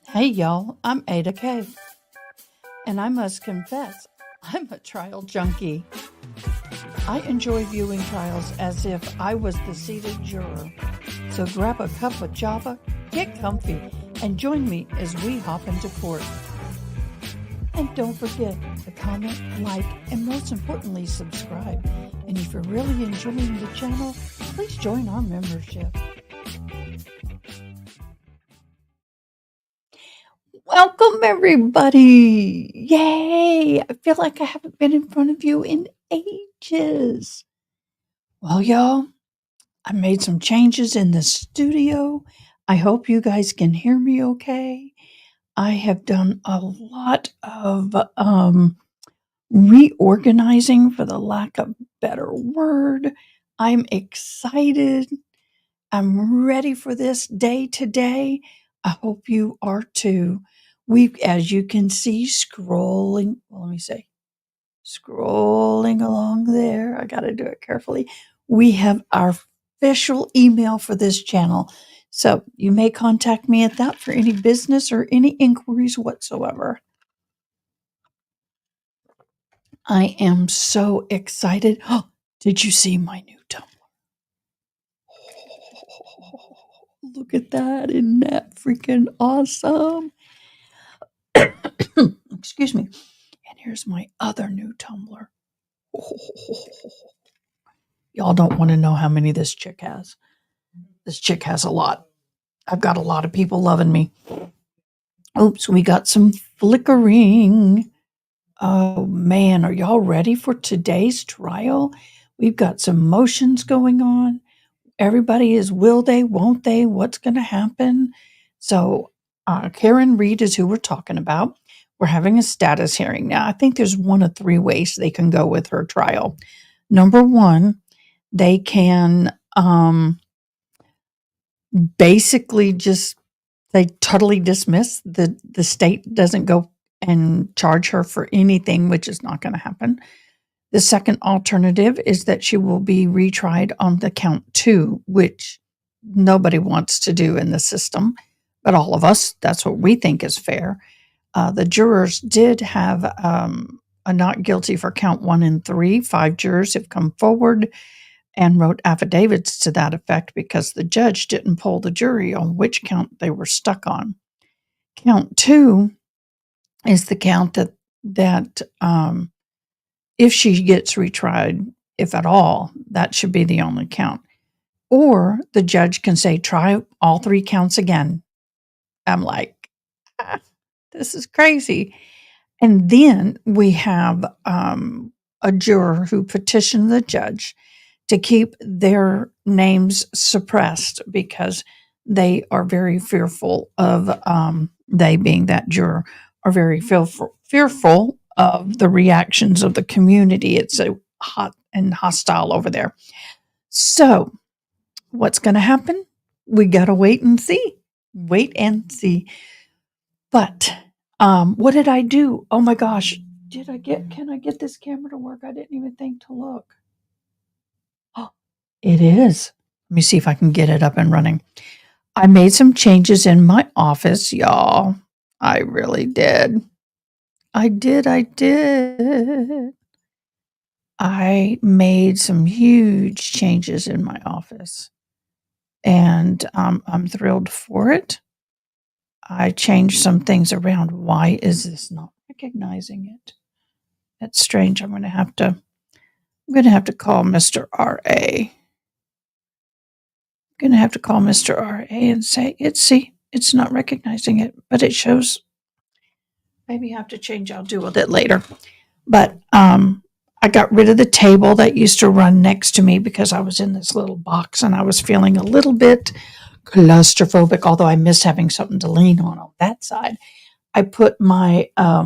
Hey y'all, I'm AdaKay, and I must confess, I'm a trial junkie. I enjoy viewing trials as if I was the seated juror. So grab a cup of java, get comfy, and join me as we hop into court. And don't forget to comment, like, and most importantly, subscribe. And if you're really enjoying the channel, please join our membership. Welcome, everybody. Yay. I feel like I haven't been in front of you in ages. Well, y'all, I made some changes in the studio. I hope you guys can hear me okay. I have done a lot of reorganizing, for the lack of a better word. I'm excited. I'm ready for this day today. I hope you are too. As you can see, scrolling along there. I got to do it carefully. We have our official email for this channel. So you may contact me at that for any business or any inquiries whatsoever. I am so excited. Oh, did you see my new tumbler? Look at that. Isn't that freaking awesome? Excuse me. And here's my other new tumbler. Y'all don't want to know how many this chick has. This chick has a lot. I've got a lot of people loving me. Oops, we got some flickering. Oh man, are y'all ready for today's trial? We've got some motions going on. Everybody is will they, won't they, what's going to happen? So Karen Reed is who we're talking about. We're having a status hearing. Now, I think there's one of three ways they can go with her trial. Number one, they can basically just they totally dismiss the state doesn't go and charge her for anything, which is not going to happen. The second alternative is that she will be retried on the count 2, which nobody wants to do in the system, but all of us, that's what we think is fair. The jurors did have a not guilty for count 1 and 3. 5 jurors have come forward and wrote affidavits to that effect because the judge didn't poll the jury on which count they were stuck on. Count 2 is the count that if she gets retried, if at all, that should be the only count. Or the judge can say, try all 3 counts again. I'm like, this is crazy. And then we have a juror who petitioned the judge to keep their names suppressed because they are very fearful of, they being that juror, are very fearful of the reactions of the community. It's so hot and hostile over there. So, what's going to happen? We got to wait and see. Wait and see. But what did I do? Oh my gosh. Can I get this camera to work? I didn't even think to look. Oh, it is. Let me see if I can get it up and running. I made some changes in my office, y'all. I really did. I did. I made some huge changes in my office, and I'm thrilled for it. I changed some things around. Why is this not recognizing it? That's strange. I'm going to have to call Mr. R.A. I'm going to have to call Mr. R.A. and say, it's not recognizing it, but it shows. Maybe you have to change. I'll deal with it later. But I got rid of the table that used to run next to me because I was in this little box and I was feeling a little bit claustrophobic, although I miss having something to lean on that side. I put my, I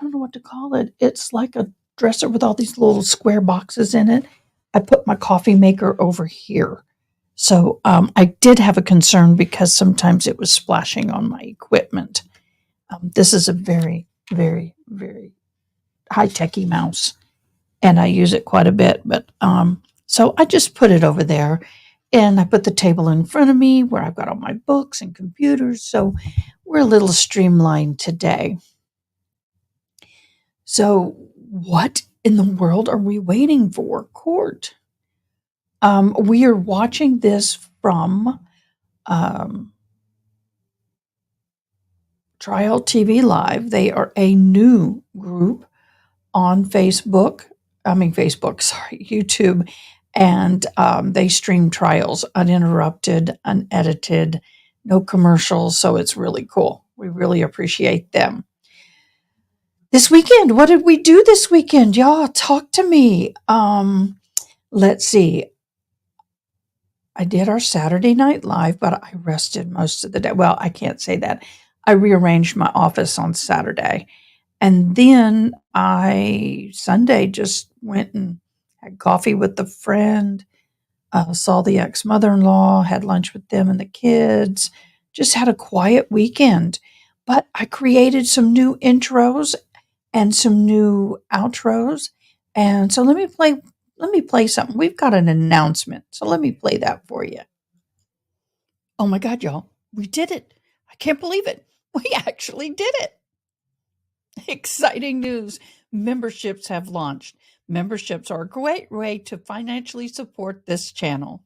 don't know what to call it. It's like a dresser with all these little square boxes in it. I put my coffee maker over here. So I did have a concern because sometimes it was splashing on my equipment. This is a very, very, very high-techy mouse, and I use it quite a bit. But so I just put it over there, and I put the table in front of me where I've got all my books and computers. So we're a little streamlined today. So, what in the world are we waiting for? Court. We are watching this from Trial TV Live. They are a new group on YouTube, and they stream trials uninterrupted, unedited, no commercials. So it's really cool. We really appreciate them. This weekend, what did we do this weekend? Y'all, talk to me. Let's see. I did our Saturday Night Live, but I rested most of the day. Well, I can't say that. I rearranged my office on Saturday. And then Sunday, just went and had coffee with a friend, saw the ex-mother-in-law, had lunch with them and the kids, just had a quiet weekend. But I created some new intros and some new outros. And so let me play something. We've got an announcement. So let me play that for you. Oh my God, y'all. We did it. I can't believe it. We actually did it. Exciting news. Memberships have launched. Memberships are a great way to financially support this channel.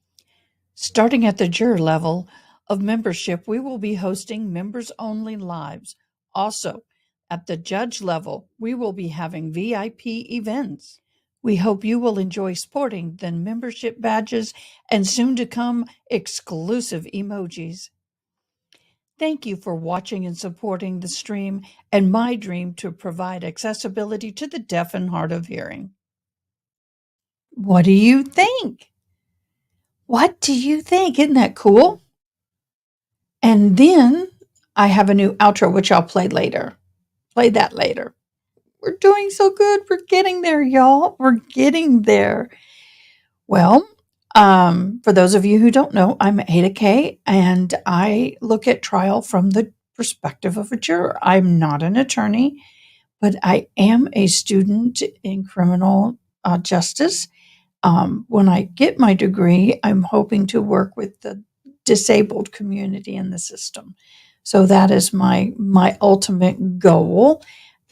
Starting at the juror level of membership, we will be hosting members-only lives. Also, at the judge level, we will be having VIP events. We hope you will enjoy sporting the membership badges and soon to come exclusive emojis. Thank you for watching and supporting the stream and my dream to provide accessibility to the deaf and hard of hearing. What do you think? What do you think? Isn't that cool? And then I have a new outro, which I'll play later. Play that later. We're doing so good. We're getting there, y'all. We're getting there. Well, for those of you who don't know, I'm AdaKay, and I look at trial from the perspective of a juror. I'm not an attorney, but I am a student in criminal justice. When I get my degree, I'm hoping to work with the disabled community in the system. So that is my ultimate goal,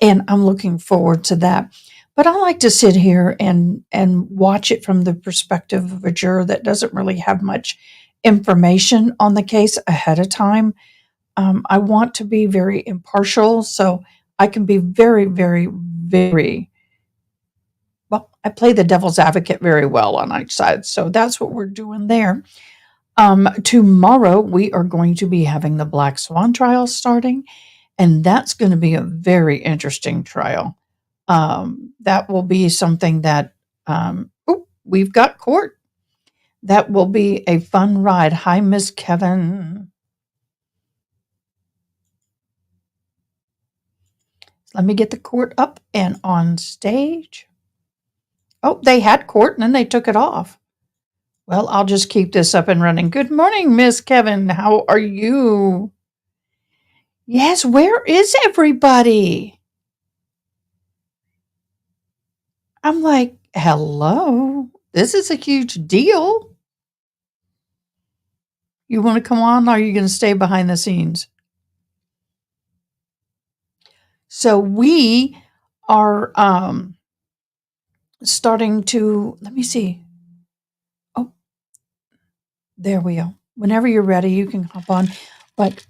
and I'm looking forward to that. But I like to sit here and watch it from the perspective of a juror that doesn't really have much information on the case ahead of time. I want to be very impartial, so I can be very, very, very well. I play the devil's advocate very well on each side, so that's what we're doing there. Tomorrow we are going to be having the Black Swan trial starting, and that's going to be a very interesting trial. That will be something that we've got court. That will be a fun ride. Hi, Miss Kevin. Let me get the court up and on stage. Oh, they had court and then they took it off. Well, I'll just keep this up and running. Good morning, Miss Kevin. How are you? Yes, where is everybody? I'm like, hello. This is a huge deal. You want to come on, or are you going to stay behind the scenes? So we are starting to, let me see. Oh, there we go. Whenever you're ready, you can hop on. But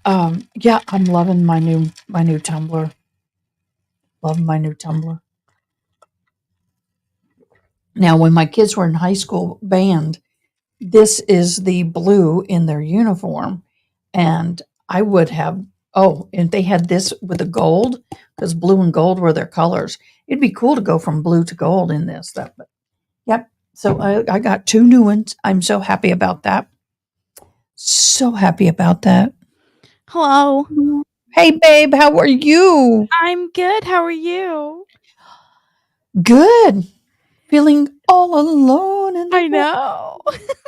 yeah, I'm loving my new tumbler. Love my new tumbler. Now, when my kids were in high school band, this is the blue in their uniform, and I would have. Oh, and they had this with the gold, because blue and gold were their colors. It'd be cool to go from blue to gold in this. But yep. So I got two new ones. I'm so happy about that. So happy about that. Hello. Hey, babe, how are you? I'm good. How are you? Good. Feeling all alone in the I know.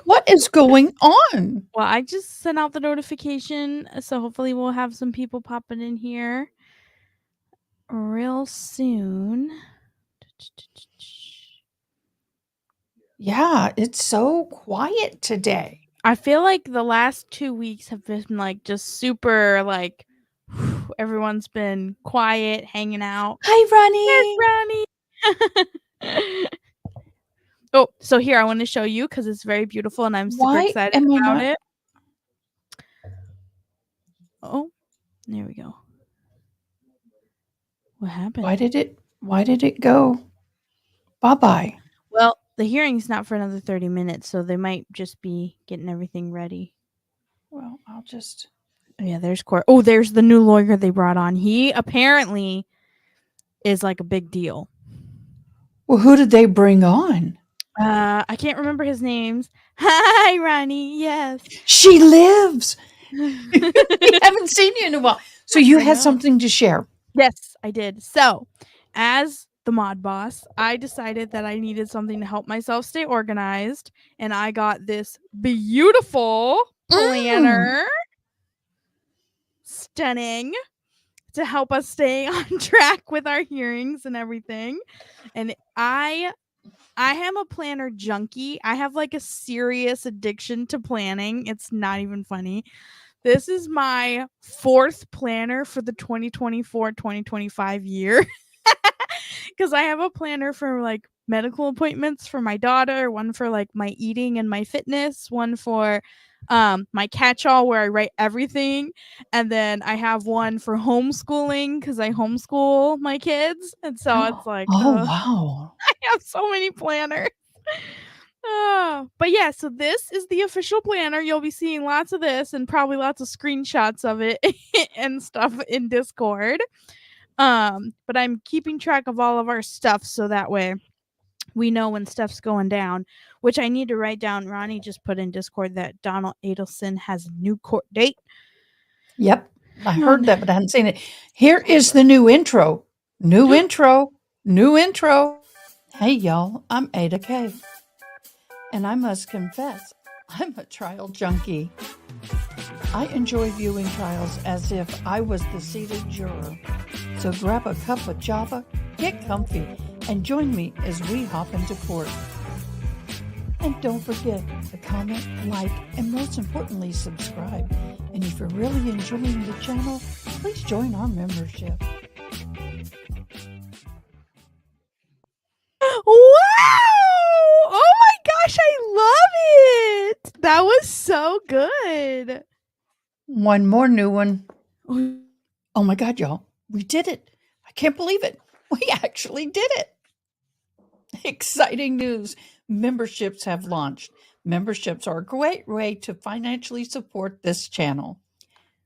What is going on? Well, I just sent out the notification, so hopefully we'll have some people popping in here real soon. Yeah, it's so quiet today. I feel like the last 2 weeks have been like just super like Everyone's been quiet, hanging out. Hi, Ronnie. Oh, so here I want to show you because it's very beautiful and I'm super Why excited am I about not? it. Oh, there we go. What happened? Why did it go? Bye-bye. Well, the hearing's not for another 30 minutes, so they might just be getting everything ready. Well, I'll just. Oh, yeah, there's court. Oh, there's the new lawyer they brought on. He apparently is like a big deal. Well, who did they bring on? I can't remember his names. Hi, Ronnie. Yes. She lives. We haven't seen you in a while. So you I had know. something to share. Yes, I did. So, as the mod boss, I decided that I needed something to help myself stay organized, and I got this beautiful planner. Stunning. To help us stay on track with our hearings and everything. And I am a planner junkie. I have like a serious addiction to planning. It's not even funny. This is my 4th planner for the 2024-2025 year. Because I have a planner for like medical appointments for my daughter, one for like my eating and my fitness, one for my catch-all where I write everything, and then I have one for homeschooling because I homeschool my kids, and so it's like Oh, wow. I have so many planners. But yeah, so this is the official planner. You'll be seeing lots of this and probably lots of screenshots of it and stuff in Discord. But I'm keeping track of all of our stuff so that way we know when stuff's going down, which I need to write down. Ronnie just put in Discord that Donald Adelson has a new court date. Yep. I heard that, but I hadn't seen it. Here is the new intro. New intro. Hey, y'all. I'm AdaKay. And I must confess, I'm a trial junkie. I enjoy viewing trials as if I was the seated juror. So grab a cup of java, get comfy, and join me as we hop into court. And don't forget to comment, like, and most importantly, subscribe. And if you're really enjoying the channel, please join our membership. Wow! Oh my gosh, I love it! That was so good. One more new one. Oh my God, y'all. We did it. I can't believe it. We actually did it. Exciting news. Memberships have launched. Memberships are a great way to financially support this channel.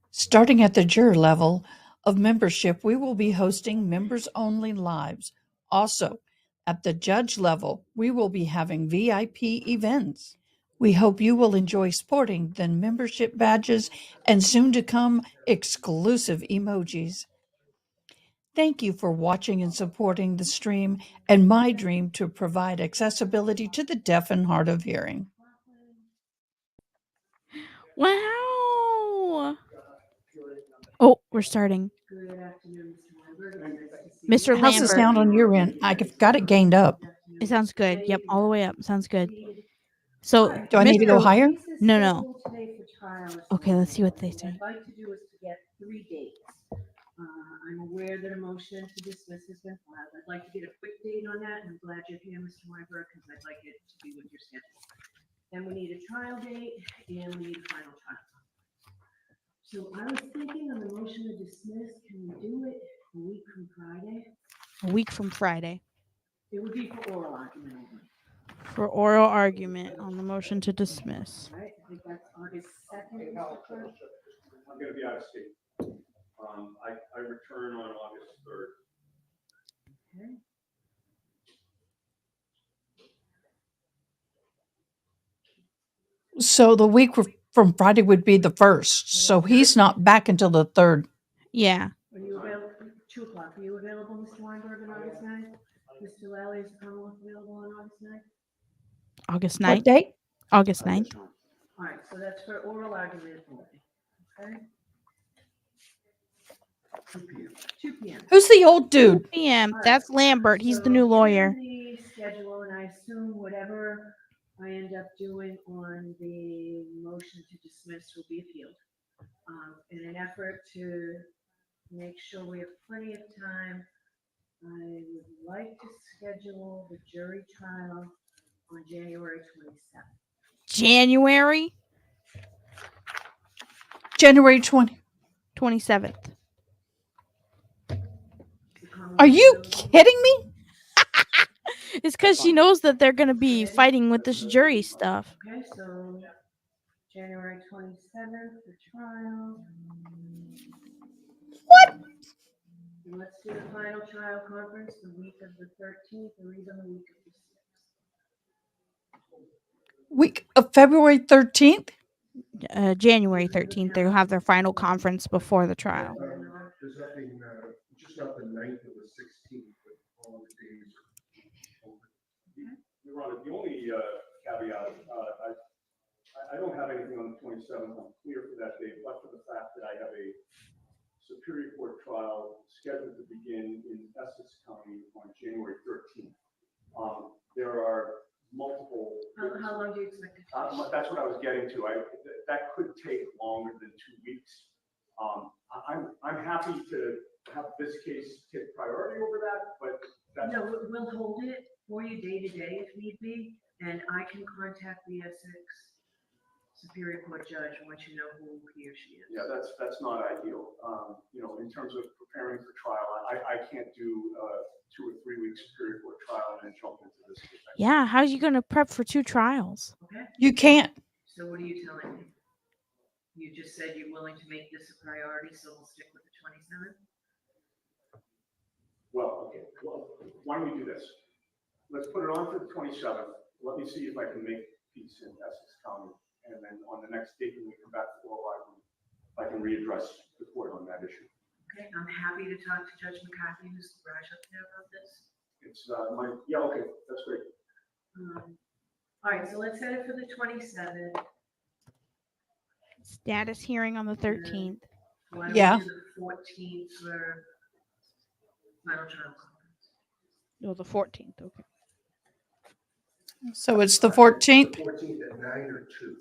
Starting at the juror level of membership, we will be hosting members-only lives. Also, at the judge level, we will be having VIP events. We hope you will enjoy sporting the membership badges and soon to come exclusive emojis. Thank you for watching and supporting the stream and my dream to provide accessibility to the deaf and hard of hearing. Wow. Oh, we're starting. Mr. How's the Lambert. sound on your end? I've got it gained up. It sounds good. Yep, all the way up. Sounds good. So, Do I need to go higher? No. Okay, let's see what they say. What I'd like to do is to get 3 dates. I'm aware that a motion to dismiss has been filed. I'd like to get a quick date on that, and I'm glad you're here, Mr. Weinberg, because I'd like it to be with your schedule. Then we need a trial date, and we need a final trial. So I was thinking on the motion to dismiss, can we do it a week from Friday? A week from Friday. It would be for oral argument only. For oral argument on the motion to dismiss. Right, I think that's August 2nd. I'm gonna be out of state. I return on August 3rd. Okay. So the week from Friday would be the 1st. So he's not back until the 3rd. Yeah. Are you available, 2 o'clock, are you available, Mr. Weinberg, on August 9th? Mr. Lally, is the Commonwealth available on August 9th? August What 9th. date? August 9th. All right, so that's for oral argument only, okay? 2 p.m. 2 p.m. Who's the old dude? 2 p.m. All right. That's Lambert. He's the So new lawyer. given the schedule, and I assume whatever I end up doing on the motion to dismiss will be appealed. In an effort to make sure we have plenty of time. I would like to schedule the jury trial on January 27th. January January 20. 27th. Are you kidding me? It's because she knows that they're going to be fighting with this jury stuff. Okay, so January 27th, the trial. What? Let's do the final trial conference the week of the 13th or even the week of the 6th. Week of February 13th? January 13th, they'll have their final conference before the trial. There's nothing, just not the 9th or the 16th, but all the days are open. Your Honor, the only caveat, I don't have anything on the 27th. I'm clear for that day, but for the fact that I have a Superior Court trial scheduled to begin in Essex County on January 13th. There are multiple. How long do you expect it to take? That's what I was getting to. That could take longer than 2 weeks. I'm happy to have this case take priority over that, but that's. No, we'll hold it for you day to day if need be, and I can contact the Essex Superior Court judge once you know who he or she is. Yeah, that's not ideal. In terms of preparing for trial, I can't do 2 or 3 weeks Superior Court trial and then jump into this case. Yeah, how are you going to prep for 2 trials? Okay, You can't. so what are you telling me? You just said you're willing to make this a priority, so we'll stick with the 27th? Well, okay. Well, why don't we do this? Let's put it on for the 27th. Let me see if I can make peace in Essex County. And then on the next date, when we come back to oral argument, I can readdress the court on that issue. Okay, I'm happy to talk to Judge McCarthy, who's the barrage up there about this. It's okay, that's great. All right, so let's set it for the 27th. Status hearing on the 13th. Why don't Yeah. we do the 14th for final trial conference? No, the 14th. Okay. So it's the 14th? 14th at 9 or 2?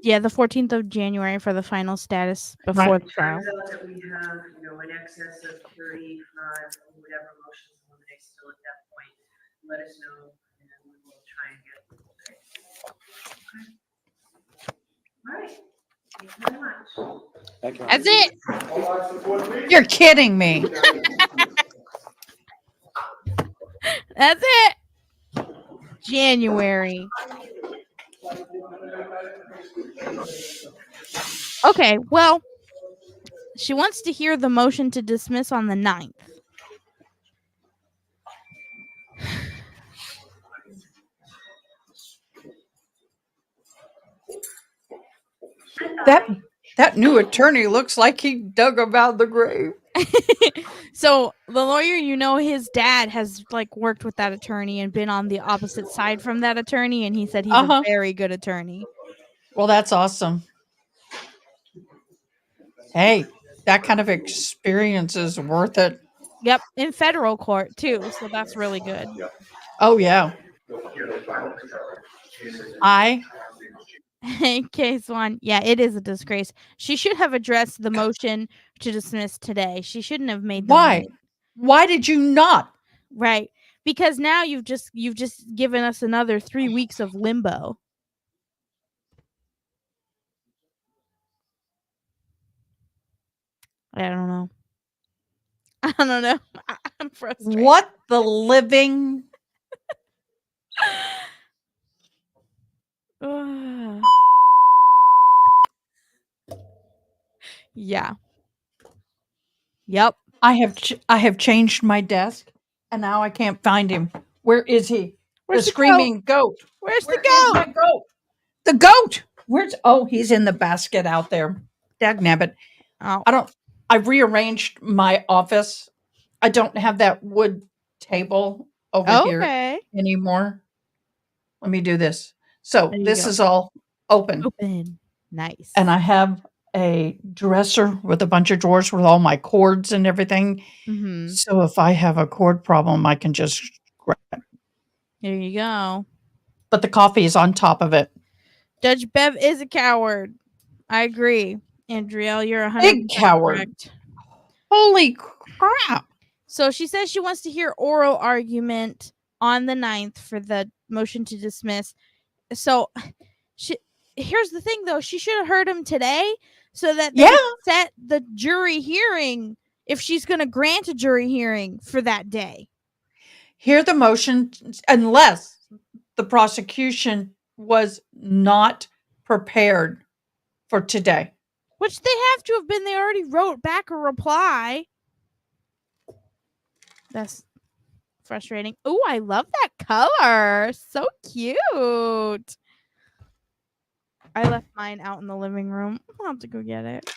Yeah, the 14th of January for the final status before Right. the trial. Turns out that we have, in excess of 35, or whatever motions eliminate still at that point. Let us know, and we will try and get it. Okay. All right. Thank you very much. Thank you. That's it. All eyes support, please. You're kidding me. That's it. January. Okay, well, she wants to hear the motion to dismiss on the 9th. That new attorney looks like he dug him out of the grave. So the lawyer, his dad has worked with that attorney and been on the opposite side from that attorney, and he said he's a very good attorney. Well, that's awesome. Hey, that kind of experience is worth it. Yep, in federal court too, so that's really good. Oh, yeah. Case 1. Yeah, it is a disgrace. She should have addressed the motion to dismiss today. She shouldn't have made them Why? wait. Why did you not? Right. Because now you've just given us another 3 weeks of limbo. I don't know. I'm frustrated. What the living? Yeah. Yep. I have changed my desk, and now I can't find him. Where is he? Where's the the screaming goat. Where's Where the is goat? my goat? The goat. Where's? Oh, he's in the basket out there. Dagnabbit. Oh. I've rearranged my office. I don't have that wood table over here Okay. anymore. Let me do this. So There you this go. is all open. Open. Nice. And I have a dresser with a bunch of drawers with all my cords and everything. Mm-hmm. So if I have a cord problem, I can just grab it. There you go. But the coffee is on top of it. Judge Bev is a coward. I agree. Andriel, you're 100% Big coward. correct. Holy crap. So she says she wants to hear oral argument on the 9th for the motion to dismiss. So here's the thing, though. She should have heard him today so that they Yeah. set the jury hearing if she's going to grant a jury hearing for that day. Hear the motion unless the prosecution was not prepared for today. Which they have to have been. They already wrote back a reply. That's frustrating. Oh, I love that color. So cute. I left mine out in the living room. I'll have to go get it.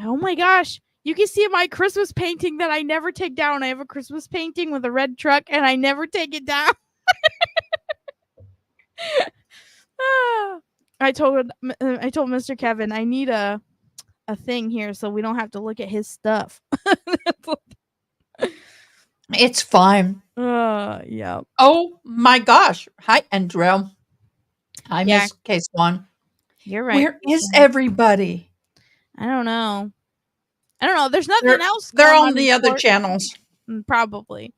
Oh my gosh. You can see my Christmas painting that I never take down. I have a Christmas painting with a red truck and I never take it down. I told Mr. Kevin I need a thing here so we don't have to look at his stuff. It's fine. Yeah. Oh my gosh. Hi, Andrew. Hi, Yeah. Miss K-Swan. You're right. Where is everybody? I don't know. There's nothing They're- else. They're going on the in other court. channels. Probably.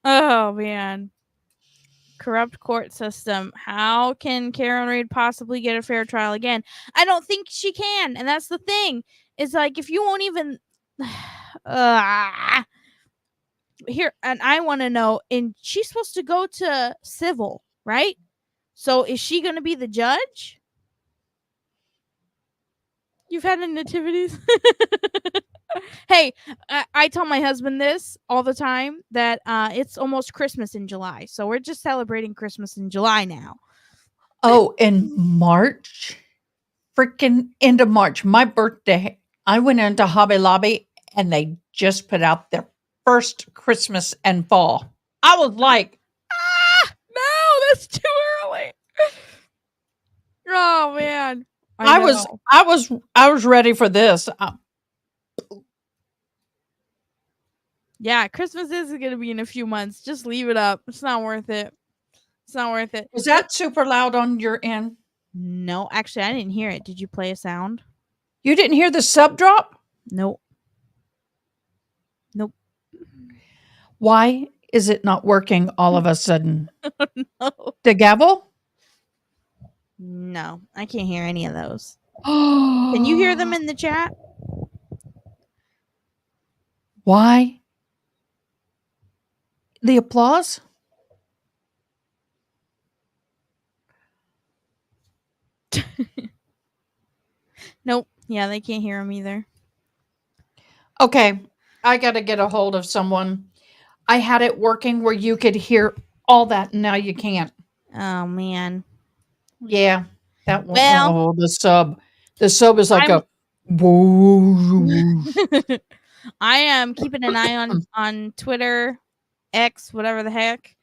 Oh man. Corrupt court system. How can Karen Reid possibly get a fair trial again? I don't think she can. And that's the thing. It's like if you won't even here, and I want to know, and she's supposed to go to civil, right? So is she going to be the judge? You've had a nativities? Hey, I tell my husband this all the time, that it's almost Christmas in July. So we're just celebrating Christmas in July now. Oh, in March? Freaking end of March. My birthday. I went into Hobby Lobby and they just put out their first Christmas and fall. I was like, No, that's too early. Oh man. I was ready for this. Yeah, Christmas is going to be in a few months. Just leave it up. It's not worth it. It's not worth it. Was that super loud on your end? No, actually, I didn't hear it. Did you play a sound? You didn't hear the sub drop? Nope. Why is it not working all of a sudden? No. The gavel? No, I can't hear any of those. Can Can you hear them in the chat? Why? The applause? Nope. Yeah, they can't hear them either. Okay, I got to get a hold of someone. I had it working where you could hear all that, and now you can't. Oh man. Yeah, that one. Well- Oh, the sub. The sub is like I'm- a. Whoa. I am keeping an eye on Twitter, X, whatever the heck,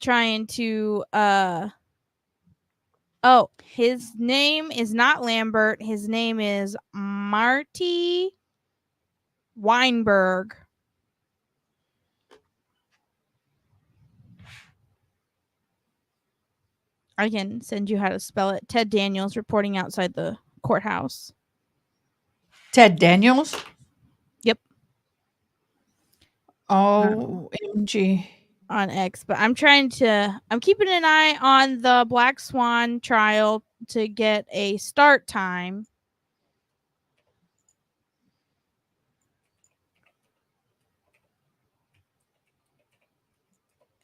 trying to oh, his name is not Lambert. His name is Marty Weinberg. I can send you how to spell it. Ted Daniels reporting outside the courthouse. Ted Daniels? Yep. OMG. On X, but I'm keeping an eye on the Black Swan trial to get a start time.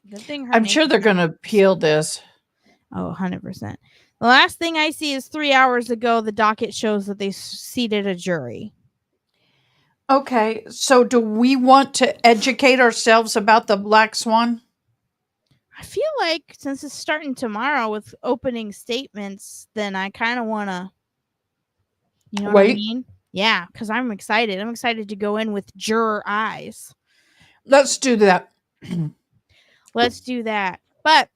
Good thing her I'm name- sure they're going to appeal this. Oh, 100%. The last thing I see is 3 hours ago, the docket shows that they seated a jury. Okay, so do we want to educate ourselves about the Black Swan? I feel like since it's starting tomorrow with opening statements, then I kind of want to, you know what I Wait. mean? Yeah, because I'm excited. I'm excited to go in with juror eyes. Let's do that. Let's do that. But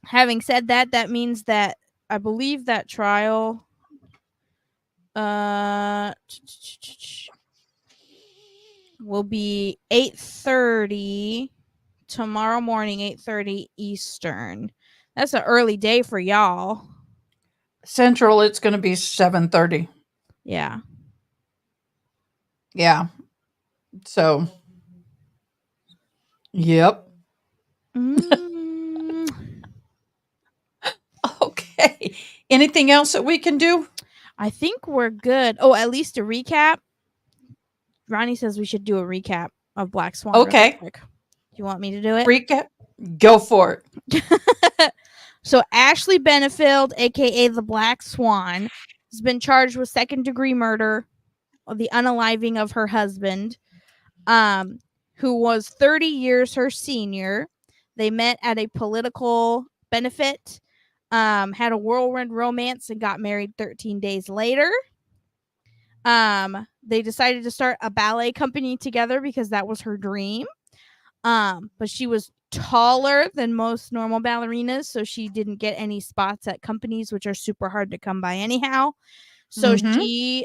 having said that, that means that I believe that trial will be 8:30 tomorrow morning, 8:30 Eastern. That's an early day for y'all. Central, it's going to be 7:30. Yeah. Yeah. So, yep. Mm, Okay. Anything else that we can do? I think we're good. Oh, at least a recap. Ronnie says we should do a recap of Black Swan really Okay. quick. Do you want me to do it? Recap. Go for it. So Ashley Benefield, aka the Black Swan, has been charged with second-degree murder of the unaliving of her husband, who was 30 years her senior. They met at a political benefit, had a whirlwind romance, and got married 13 days later. They decided to start a ballet company together because that was her dream. But she was taller than most normal ballerinas, so she didn't get any spots at companies, which are super hard to come by anyhow. So Mhm. she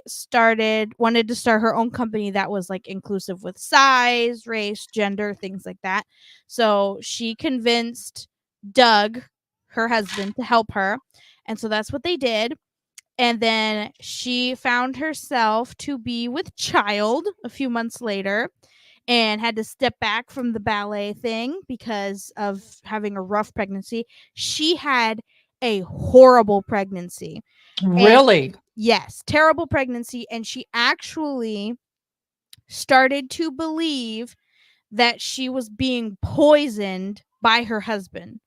wanted to start her own company that was like inclusive with size, race, gender, things like that. So she convinced Doug, her husband, to help her. And so that's what they did. And then she found herself to be with child a few months later and had to step back from the ballet thing because of having a rough pregnancy. She had a horrible pregnancy. And Really? yes, terrible pregnancy. And she actually started to believe that she was being poisoned by her husband.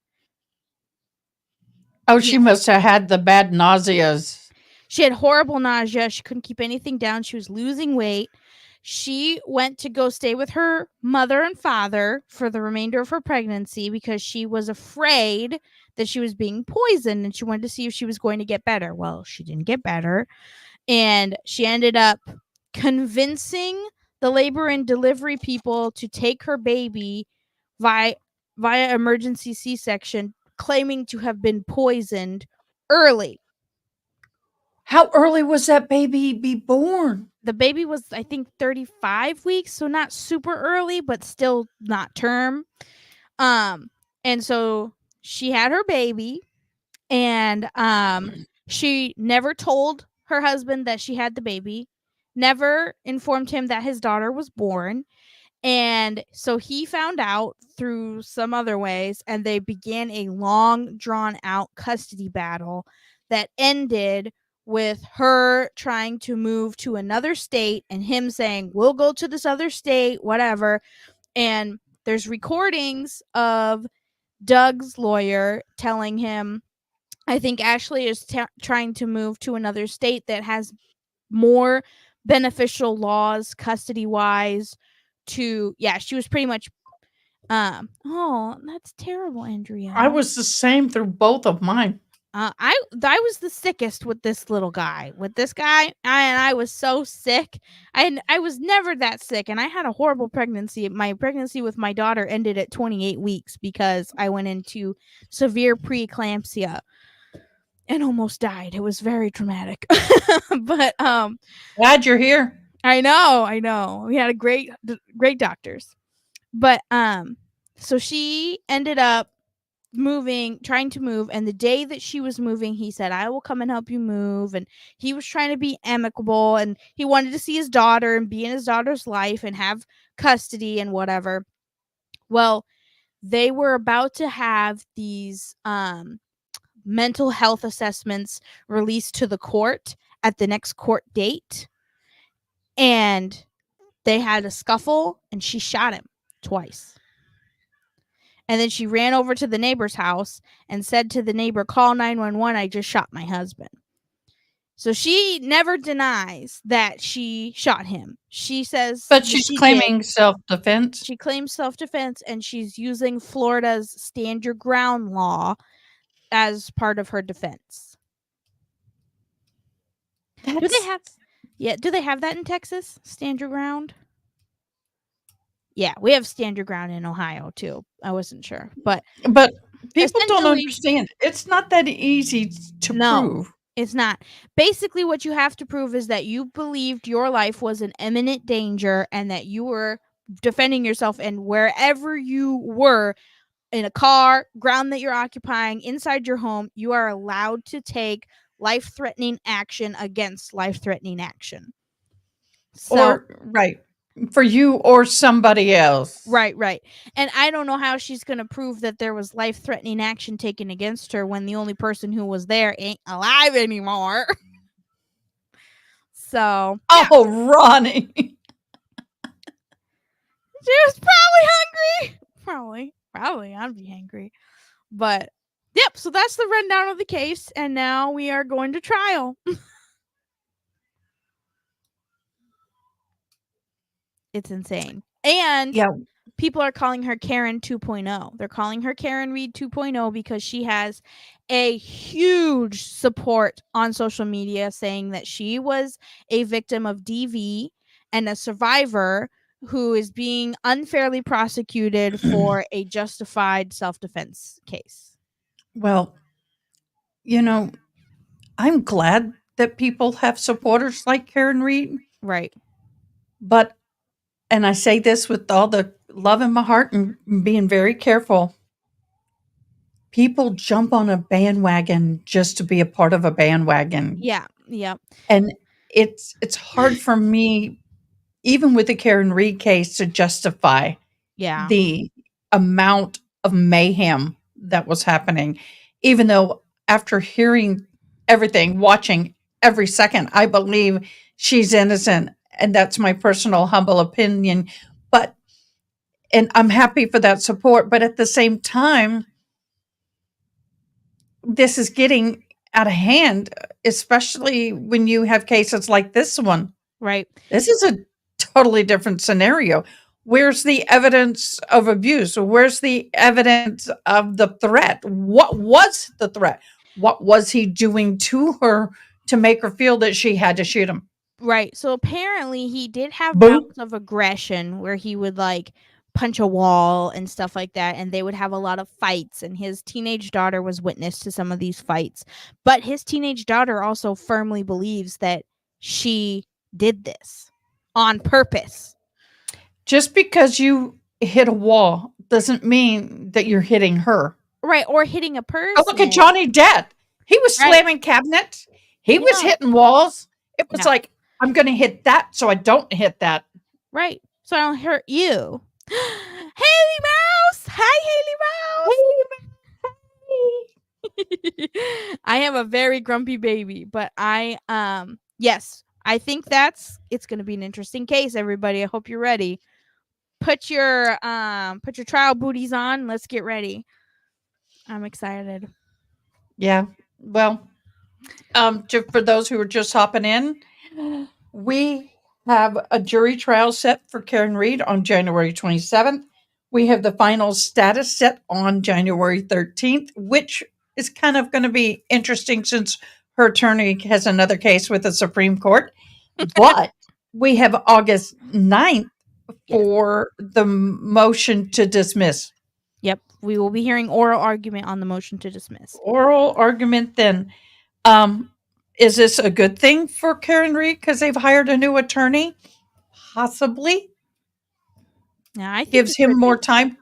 Oh, she Yeah. must have had the bad nauseas. She had horrible nausea. She couldn't keep anything down. She was losing weight. She went to go stay with her mother and father for the remainder of her pregnancy because she was afraid that she was being poisoned and she wanted to see if she was going to get better. Well, she didn't get better. And she ended up convincing the labor and delivery people to take her baby via emergency C-section, claiming to have been poisoned early. How early was that baby be born? The baby was, I think, 35 weeks, so not super early, but still not term. And so she had her baby, and she never told her husband that she had the baby, never informed him that his daughter was born. And so he found out through some other ways, and they began a long, drawn out custody battle that ended with her trying to move to another state and him saying, "We'll go to this other state, whatever." And there's recordings of Doug's lawyer telling him, I think Ashley is trying to move to another state that has more beneficial laws custody wise to, yeah, she was pretty much oh, that's terrible, Andrea. I was the same through both of mine. I was the sickest with this little guy. With this guy, I was so sick. I was never that sick, and I had a horrible pregnancy. My pregnancy with my daughter ended at 28 weeks because I went into severe preeclampsia and almost died. It was very traumatic. But Glad you're here. I know. We had a great doctors. But so she ended up trying to move, and the day that she was moving, he said, "I will come and help you move." And he was trying to be amicable, and he wanted to see his daughter and be in his daughter's life and have custody and whatever. Well, they were about to have these mental health assessments released to the court at the next court date, and they had a scuffle, and she shot him twice. And then she ran over to the neighbor's house and said to the neighbor, "Call 911, I just shot my husband." So she never denies that she shot him. She says But that she's she claiming did. self-defense. She claims self-defense, and she's using Florida's stand your ground law as part of her defense. Do they have that in Texas? Stand your ground? Yeah, we have stand your ground in Ohio too. I wasn't sure. But But people don't essentially, understand. It's not that easy to no. prove. It's not. Basically, what you have to prove is that you believed your life was in imminent danger and that you were defending yourself, and wherever you were, in a car, ground that you're occupying, inside your home, you are allowed to take life-threatening action against life-threatening action. So right. For you or somebody else. right. And I don't know how she's going to prove that there was life-threatening action taken against her when the only person who was there ain't alive anymore. So, Oh, Ronnie. she was probably hungry. Probably I'd be hungry. But yep, so that's the rundown of the case, and now we are going to trial. It's insane. And Yeah. people are calling her Karen 2.0. They're calling her Karen Reed 2.0 because she has a huge support on social media saying that she was a victim of DV and a survivor who is being unfairly prosecuted for a justified self-defense case. Well, you know, I'm glad that people have supporters like Karen Reed, Right. but, and I say this with all the love in my heart and being very careful. People jump on a bandwagon just to be a part of a bandwagon. Yeah. Yep. And it's hard for me, even with the Karen Reed case, to justify Yeah. the amount of mayhem that was happening, even though after hearing everything, watching every second, I believe she's innocent. And that's my personal humble opinion. But, and I'm happy for that support. But at the same time, this is getting out of hand, especially when you have cases like this one. Right. This is a totally different scenario. Where's the evidence of abuse? Where's the evidence of the threat? What was the threat? What was he doing to her to make her feel that she had to shoot him? Right. So apparently he did have Boom. bouts of aggression where he would like punch a wall and stuff like that, and they would have a lot of fights, and his teenage daughter was witness to some of these fights. But his teenage daughter also firmly believes that she did this on purpose. Just because you hit a wall doesn't mean that you're hitting her. Right, or hitting a person. Oh, look at Johnny Depp. He was Right. slamming cabinets. He was Yeah. hitting walls. It was Yeah. like, I'm going to hit that so I don't hit that. Right. So I don't hurt you. Haley Mouse! Hi, Haley Mouse! I have a very grumpy baby, but yes, I think it's gonna be an interesting case, everybody. I hope you're ready. Put your trial booties on. Let's get ready. I'm excited. Yeah. Well, for those who are just hopping in, we have a jury trial set for Karen Reed on January 27th. We have the final status set on January 13th, which is kind of going to be interesting since her attorney has another case with the Supreme Court. But we have August 9th for the motion to dismiss. Yep, we will be hearing oral argument on the motion to dismiss. Oral argument then. Is this a good thing for Karen Reed because they've hired a new attorney? Possibly. Yeah, I think Gives it's him good more thing. time.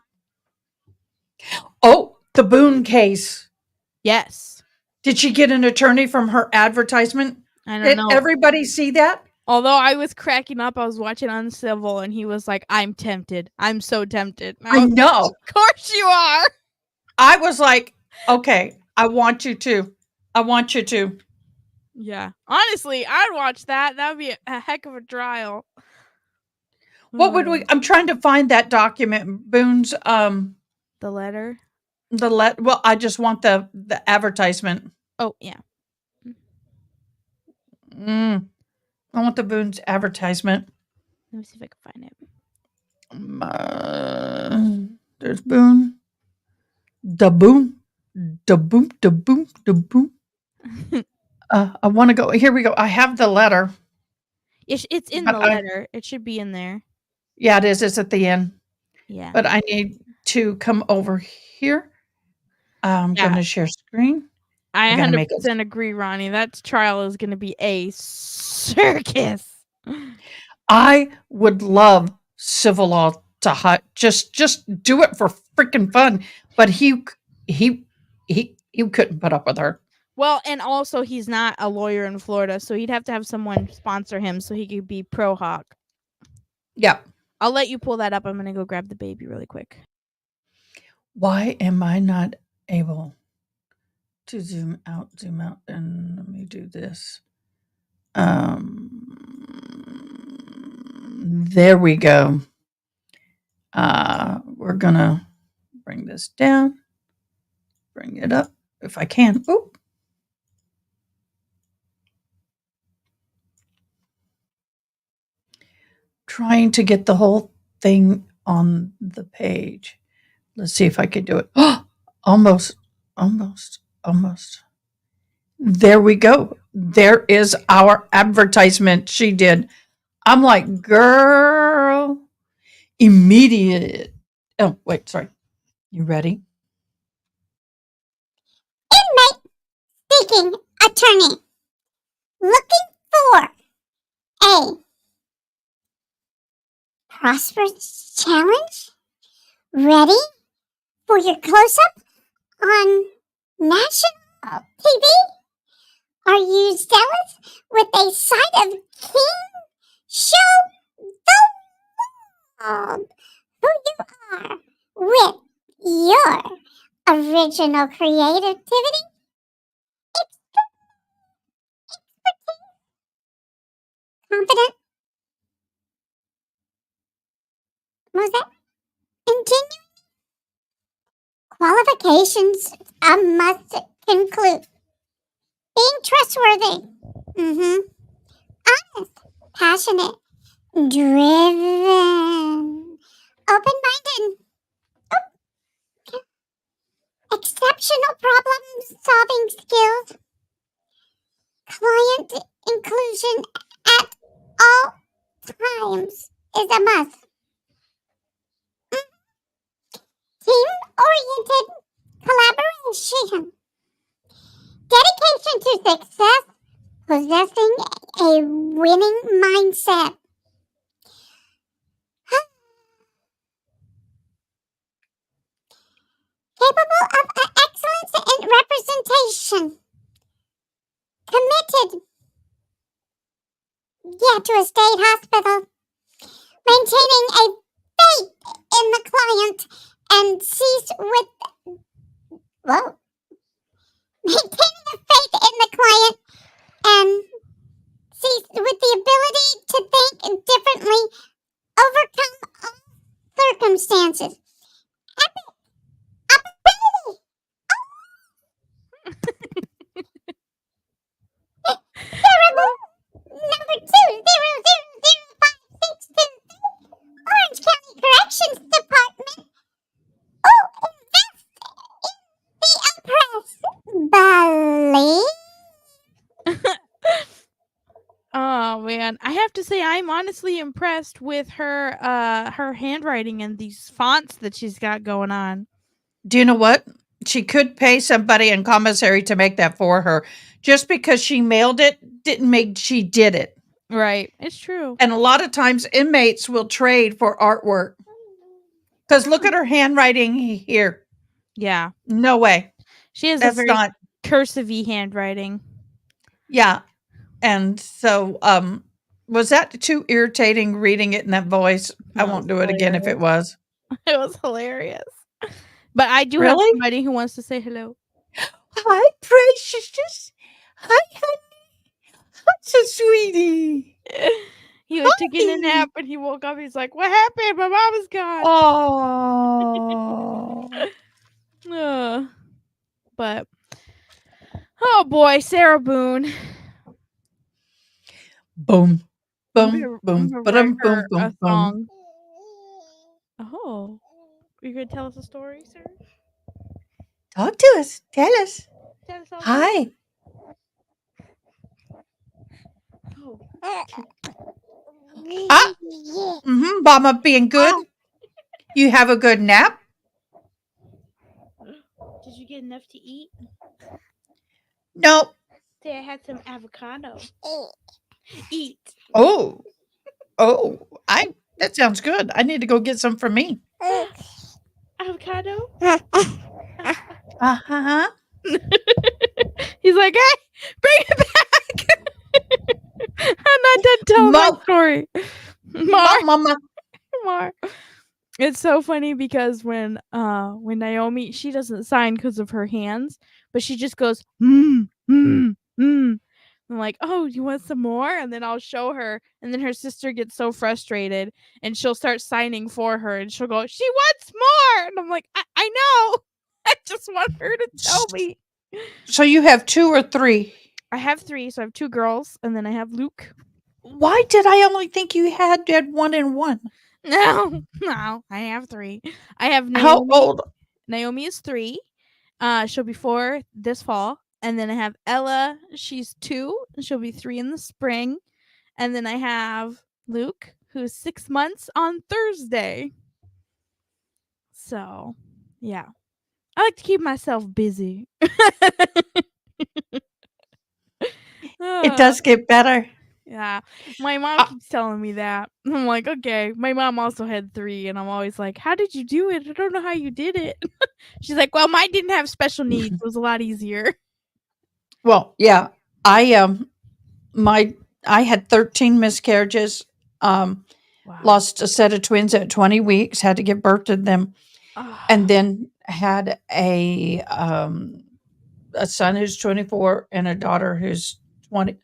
Oh, the Boone case. Yes. Did she get an attorney from her advertisement? I don't Did know. everybody see that? Although I was cracking up, I was watching Uncivil, and he was like, "I'm tempted. I'm so tempted." And I was like, know. of course you are. I was like, okay, I want you to. I want you to. Yeah. Honestly, I'd watch that. That would be a heck of a trial. What would we? I'm trying to find that document. Boone's The letter? well, I just want the advertisement. Oh, yeah. I want the Boone's advertisement. Let me see if I can find it. There's Boone. Da boom. Da boom. Da boom. Da boom. I want to go. Here we go. I have the letter. It's in But the letter. It should be in there. Yeah, it is. It's at the end. Yeah. But I need to come over here. I'm Yeah. going to share screen. I gotta make 100% agree, Ronnie. That trial is going to be a circus. I would love civil law to just do it for freaking fun. But he couldn't put up with her. Well, and also he's not a lawyer in Florida, so he'd have to have someone sponsor him so he could be pro hawk. Yeah. I'll let you pull that up. I'm gonna go grab the baby really quick. Why am I not able to zoom out, and let me do this. There we go. We're gonna bring this down, bring it up if I can. Oop. Trying to get the whole thing on the page. Let's see if I can do it. Oh, almost. There we go. There is our advertisement she did. I'm like, girl, immediate. Oh, wait, sorry. You ready? Inmate seeking attorney. Looking for a prosperous challenge? Ready for your close-up on national TV? Are you zealous with a sight of King? Show the world who you are with your original creativity. Confident? Was that ingenuine? Qualifications I must conclude. Being trustworthy. Honest. Passionate. Driven. Open-minded. Exceptional problem-solving skills. Client inclusion at all times is a must. Team-oriented collaboration. Dedication to success. Possessing a winning mindset. Capable of excellence in representation. Committed. To a state hospital. Maintaining a faith in the client and cease with. Maintaining a faith in the client and cease with the ability to think differently. Overcome all circumstances. Epic opportunity. Terrible. Number 2000562. Orange County Corrections Department. Invest in the Empress. Believe. Oh man, I have to say I'm honestly impressed with her her handwriting and these fonts that she's got going on. Do you know what? She could pay somebody in commissary to make that for her. Just because she mailed it didn't make she did it. Right. It's true. And a lot of times inmates will trade for artwork. Because look at her handwriting here. Yeah. No way. She has That's a very not cursive-y handwriting. Yeah. And so was that too irritating reading it in that voice? I No, won't do it again if it was. It was hilarious. But I do have Really? somebody who wants to say hello. Hi, precious. Hi, honey. What's a sweetie? He was taking a nap and he woke up. He's like, "What happened? My mom is gone." Oh. But oh boy, Sarah Boone. Boom. I'm Boom. gonna Boom. write Boom. Boom. her a Boom. Boom. song. Oh, you gonna tell us a story, sir? Talk to us. Tell us. Tell us all. Hi. Oh. Mama being good. You have a good nap? Did you get enough to eat? No. Say I had some avocado. Eat. Oh. That sounds good. I need to go get some for me. Avocado? Uh-huh. He's like, hey, bring it back. I'm not done telling my Mo- story. Mar, Mama. Mar. It's so funny because when Naomi, she doesn't sign because of her hands, but she just goes mm. I'm like, oh, you want some more? And then I'll show her, and then her sister gets so frustrated, and she'll start signing for her, and she'll go, she wants more, and I'm like, I know, I just want her to tell me. So you have 2 or 3? I have 3, so I have 2 girls, and then I have Luke. Why did I only think you had 1 and 1? No, I have 3. I have Naomi. How old? Naomi is 3. She'll be 4 this fall. And then I have Ella. She's 2. And she'll be 3 in the spring. And then I have Luke, who's 6 months on Thursday. So, yeah. I like to keep myself busy. It does get better. Yeah. My mom keeps telling me that. I'm like, okay. My mom also had 3, and I'm always like, how did you do it? I don't know how you did it. She's like, well, mine didn't have special needs. It was a lot easier. Well, yeah. I had 13 miscarriages. Wow. Lost a set of twins at 20 weeks, had to give birth to them, and then had a son who's 24 and a daughter who's 20.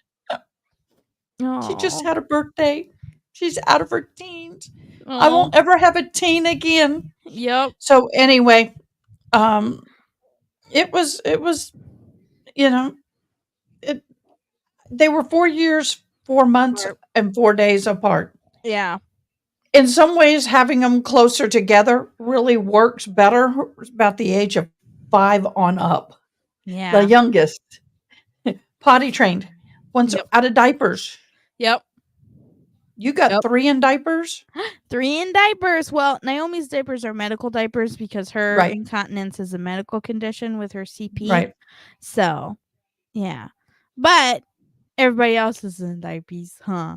She just had a birthday. She's out of her teens. I won't ever have a teen again. Yep. So anyway, it was, you know, they were 4 years, 4 months, and 4 days apart. Yeah. In some ways, having them closer together really works better. About the age of 5 on up. Yeah. The youngest, potty trained, one's out of diapers. Yep. You got 3 in diapers? 3 in diapers. Well, Naomi's diapers are medical diapers because her incontinence is a medical condition with her CP. Right. So, yeah. But everybody else is in diapers, huh?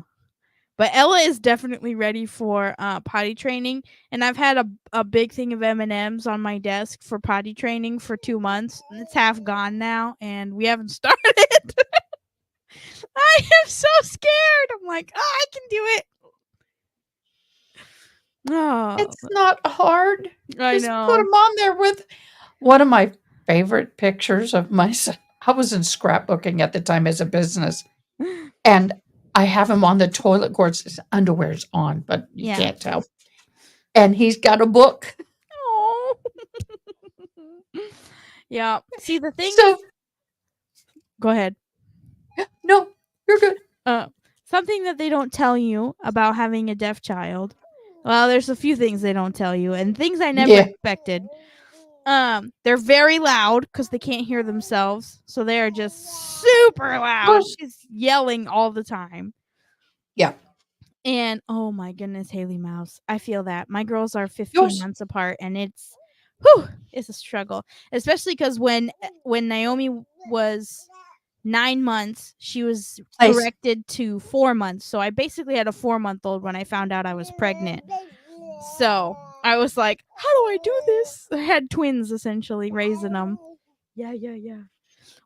But Ella is definitely ready for potty training, and I've had a big thing of M&Ms on my desk for potty training for 2 months. And it's half gone now, and we haven't started. I am so scared. I'm like, oh, I can do it. Oh, It's not hard. I Just know. put them on there with one of my favorite pictures of myself. I was in scrapbooking at the time as a business, and I have him on the toilet. Of course, his underwear's on, but you can't tell. And he's got a book. Oh. Yeah. See, the thing So, go ahead. No, you're good. Something that they don't tell you about having a deaf child. Well, there's a few things they don't tell you, and things I never expected. They're very loud because they can't hear themselves, so they are just super loud. She's yelling all the time. Yeah. And oh my goodness, Haley Mouse, I feel that. My girls are 15 months apart, and it's a struggle, especially because when Naomi was 9 months, she was corrected to 4 months. So I basically had a 4-month-old when I found out I was pregnant. So I was like, how do I do this? I had twins, essentially, raising them. Yeah.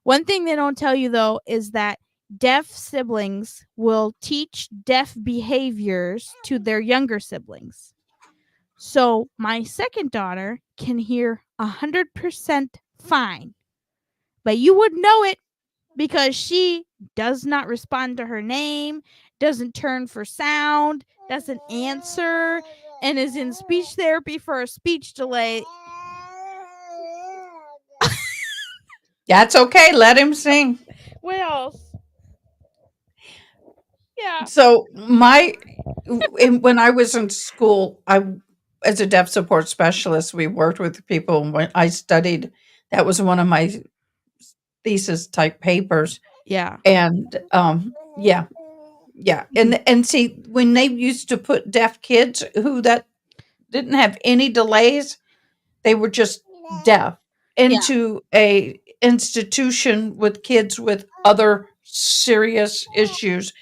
One thing they don't tell you, though, is that deaf siblings will teach deaf behaviors to their younger siblings. So my second daughter can hear 100% fine. But you would know it because she does not respond to her name, doesn't turn for sound, doesn't answer, and is in speech therapy for a speech delay. That's okay. Let him sing. What else? Yeah. So when I was in school, as a deaf support specialist, we worked with people. When I studied, that was one of my thesis type papers. Yeah. And yeah. And see, when they used to put deaf kids who that didn't have any delays, they were just deaf, into a institution with kids with other serious issues,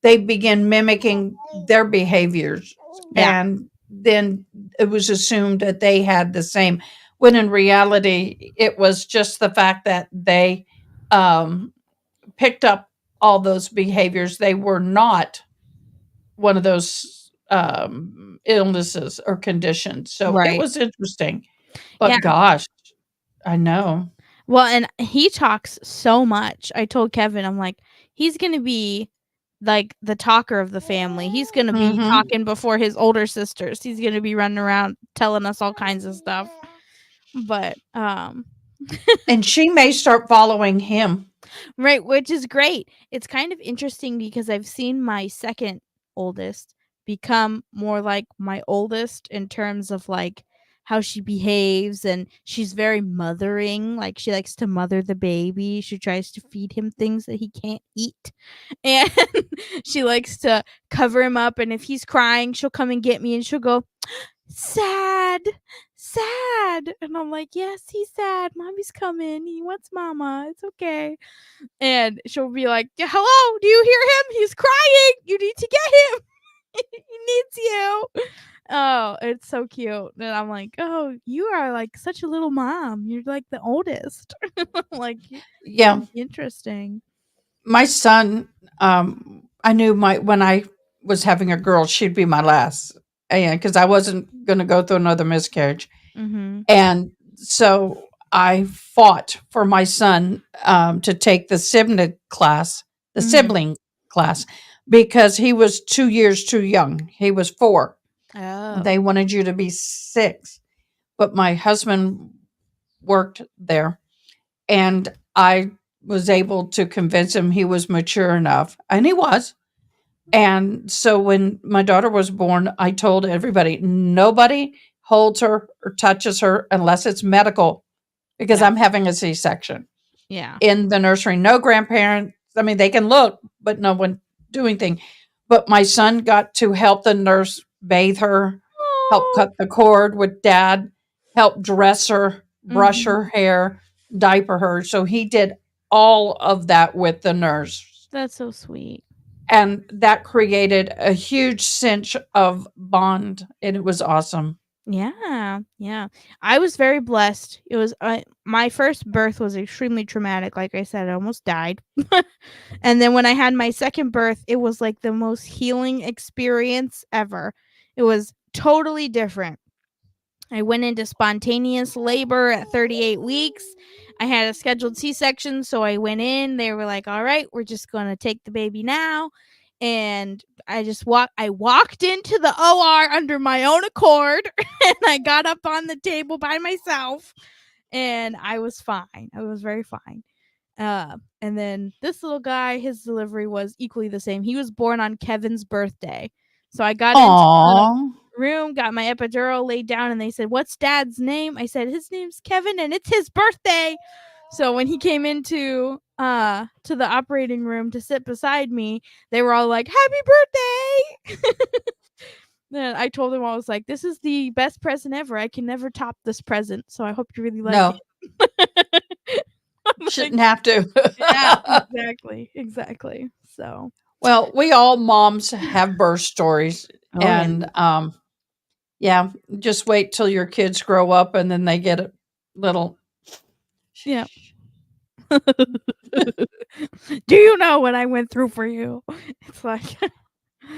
they began mimicking their behaviors. And then it was assumed that they had the same, when in reality, it was just the fact that they picked up all those behaviors. They were not one of those illnesses or conditions. So it Right. was interesting. Yeah. But gosh, I know. Well, and he talks so much. I told Kevin, I'm like, he's gonna be like the talker of the family. He's gonna be Mhm. talking before his older sisters. He's gonna be running around telling us all kinds of stuff. But And she may start following him. right, which is great. It's kind of interesting because I've seen my second oldest become more like my oldest in terms of like how she behaves, and she's very mothering. Like she likes to mother the baby. She tries to feed him things that he can't eat. And she likes to cover him up, and if he's crying, she'll come and get me and she'll go, sad, sad. And I'm like, yes, he's sad. Mommy's coming. He wants mama. It's okay. And she'll be like, "Yeah, hello, do you hear him? He's crying. You need to get him. He needs you." Oh, it's so cute. And I'm like, oh, you are like such a little mom. You're like the oldest. Like, Yeah. interesting. My son, I knew when I was having a girl, she'd be my last. And because I wasn't going to go through another miscarriage. Mm-hmm. And so I fought for my son to take the sibling class, because he was 2 years too young. He was 4. Oh. They wanted you to be 6. But my husband worked there, and I was able to convince him he was mature enough, and he was. And so when my daughter was born, I told everybody, nobody holds her or touches her unless it's medical, because Yeah. I'm having a C-section. Yeah. In the nursery, no grandparents. I mean, they can look, but no one doing anything. But my son got to help the nurse bathe her, help cut the cord with dad, help dress her, brush Mhm. her hair, diaper her. So he did all of that with the nurse. That's so sweet. And that created a huge sense of bond, and it was awesome. Yeah, yeah. I was very blessed. It was my first birth was extremely traumatic. Like I said, I almost died. And then when I had my second birth, it was like the most healing experience ever. It was totally different. I went into spontaneous labor at 38 weeks. I had a scheduled C-section, so I went in. They were like, "All right, we're just going to take the baby now." And I walked into the OR under my own accord, and I got up on the table by myself, and I was fine. I was very fine. And then this little guy, his delivery was equally the same. He was born on Kevin's birthday. So I got into the Aww. room, got my epidural, laid down, and they said, "What's dad's name?" I said, "His name's Kevin, and it's his birthday." So when he came into to the operating room to sit beside me, they were all like, "Happy birthday!" Then I told him, I was like, "This is the best present ever. I can never top this present. So I hope you really like No, it." I'm like, shouldn't have to. yeah, exactly. So, Well, we all moms have birth stories, oh yeah. and yeah, just wait till your kids grow up and then they get a little. Yeah. Do you know what I went through for you? It's like,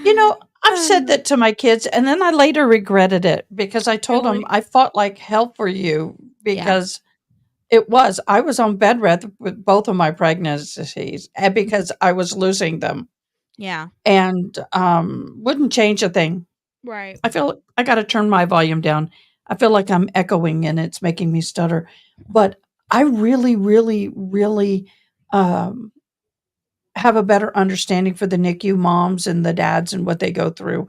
You know, I've said that to my kids, and then I later regretted it because I told them really? I fought like hell for you Yeah. because I was on bed rest with both of my pregnancies, and because I was losing them, Yeah. and wouldn't change a thing. Right. I feel I got to turn my volume down. I feel like I'm echoing and it's making me stutter. But I really, really, really um, have a better understanding for the NICU moms and the dads and what they go through.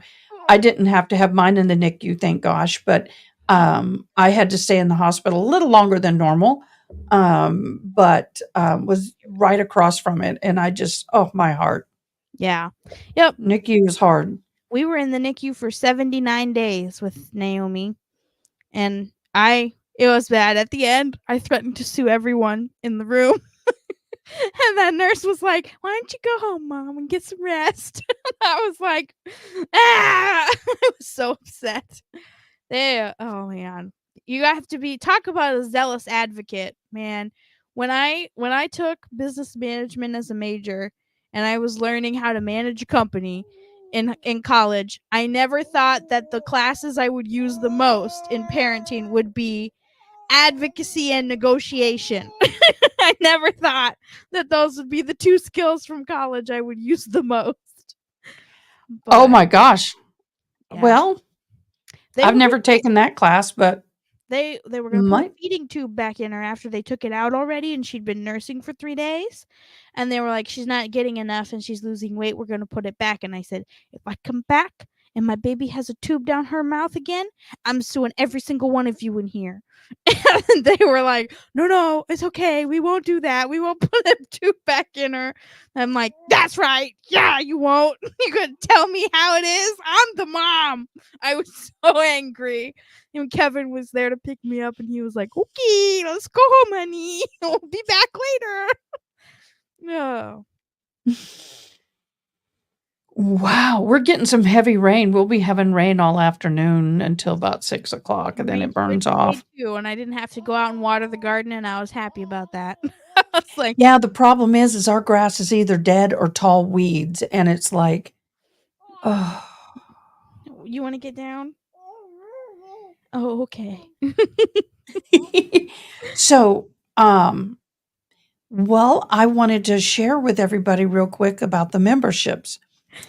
I didn't have to have mine in the NICU, thank gosh, but I had to stay in the hospital a little longer than normal, but was right across from it. And I just, oh, my heart. Yeah. Yep. NICU is hard. We were in the NICU for 79 days with Naomi, and it was bad. At the end, I threatened to sue everyone in the room. And that nurse was like, "Why don't you go home, Mom, and get some rest?" And I was like, I was so upset. Oh man. You have to talk about a zealous advocate, man. when I took business management as a major and I was learning how to manage a company in college, I never thought that the classes I would use the most in parenting would be advocacy and negotiation. I never thought that those would be the two skills from college I would use the most. Oh But, my gosh. yeah. Well, They I've were never taken that class, but They were gonna put might. a feeding tube back in her after they took it out already, and she'd been nursing for 3 days, and they were like, "She's not getting enough, and she's losing weight. We're gonna put it back." And I said, "If I come back and my baby has a tube down her mouth again, I'm suing every single one of you in here." And they were like, "No, it's okay. We won't do that. We won't put a tube back in her." I'm like, "That's right. Yeah, you won't. You gonna tell me how it is? I'm the mom." I was so angry. And Kevin was there to pick me up, and he was like, "Okay, let's go home, honey. We'll be back later." No. Wow, we're getting some heavy rain. We'll be having rain all afternoon until about 6 o'clock, and then it burns off. Too, and I didn't have to go out and water the garden, and I was happy about that. I was like, Yeah, the problem is our grass is either dead or tall weeds, and it's like, oh. "You want to get down?" Oh, okay. So, well, I wanted to share with everybody real quick about the memberships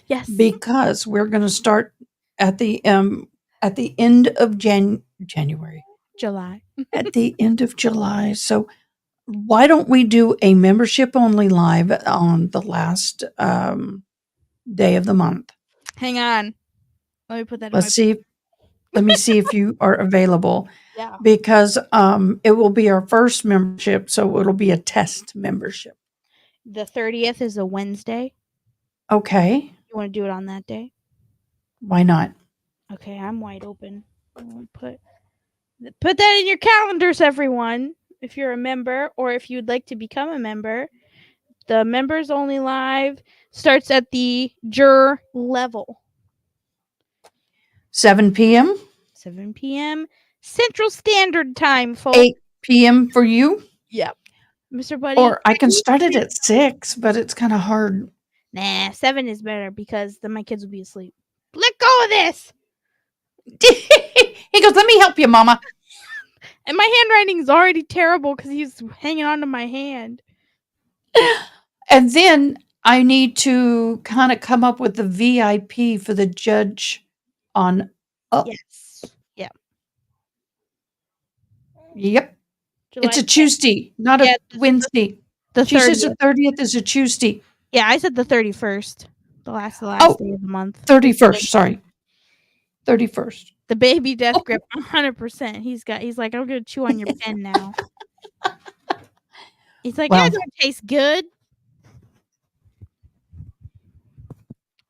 Yes. because we're going to start at the end of January, July. at the end of July. So, why don't we do a membership only live on the last day of the month? Hang on. Let me put that Let me see if you are available. Yeah. Because it will be our first membership, so it'll be a test membership. The 30th is a Wednesday. Okay, You want to do it on that day? why not? Okay, I'm wide open. I'll put that in your calendars, everyone. If you're a member, or if you'd like to become a member, the members only live starts at the juror level. 7 p.m., 7 p.m. Central Standard Time, folks. 8 p.m. for you, Yep. Mr. Buddy. or I can start it at 6, but it's kind of hard. Nah, 7 is better because then my kids will be asleep. Let go of this. He goes, "Let me help you, Mama." And my handwriting is already terrible because he's hanging on to my hand. And then I need to kind of come up with the VIP for the judge on up. Yes. Yep. Yep. July It's a Tuesday, not Yeah, a Wednesday. The She says 30th. the 30th is a Tuesday. Yeah, I said the 31st. The last day of the month. 31st, sorry. 31st. The baby death grip, 100%. He's like, "I'm gonna chew on your pen now." He's like, Well. "That don't taste good."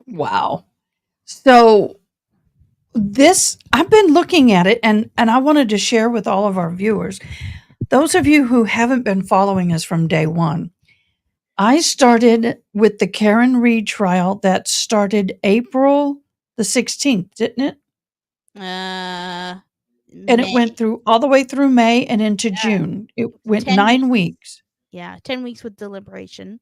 Wow. So this, I've been looking at it and I wanted to share with all of our viewers. Those of you who haven't been following us from day one, I started with the Karen Reed trial that started April the 16th, didn't it? And it went through all the way through May and into June. It went 10 9 weeks. Yeah, 10 weeks with deliberation.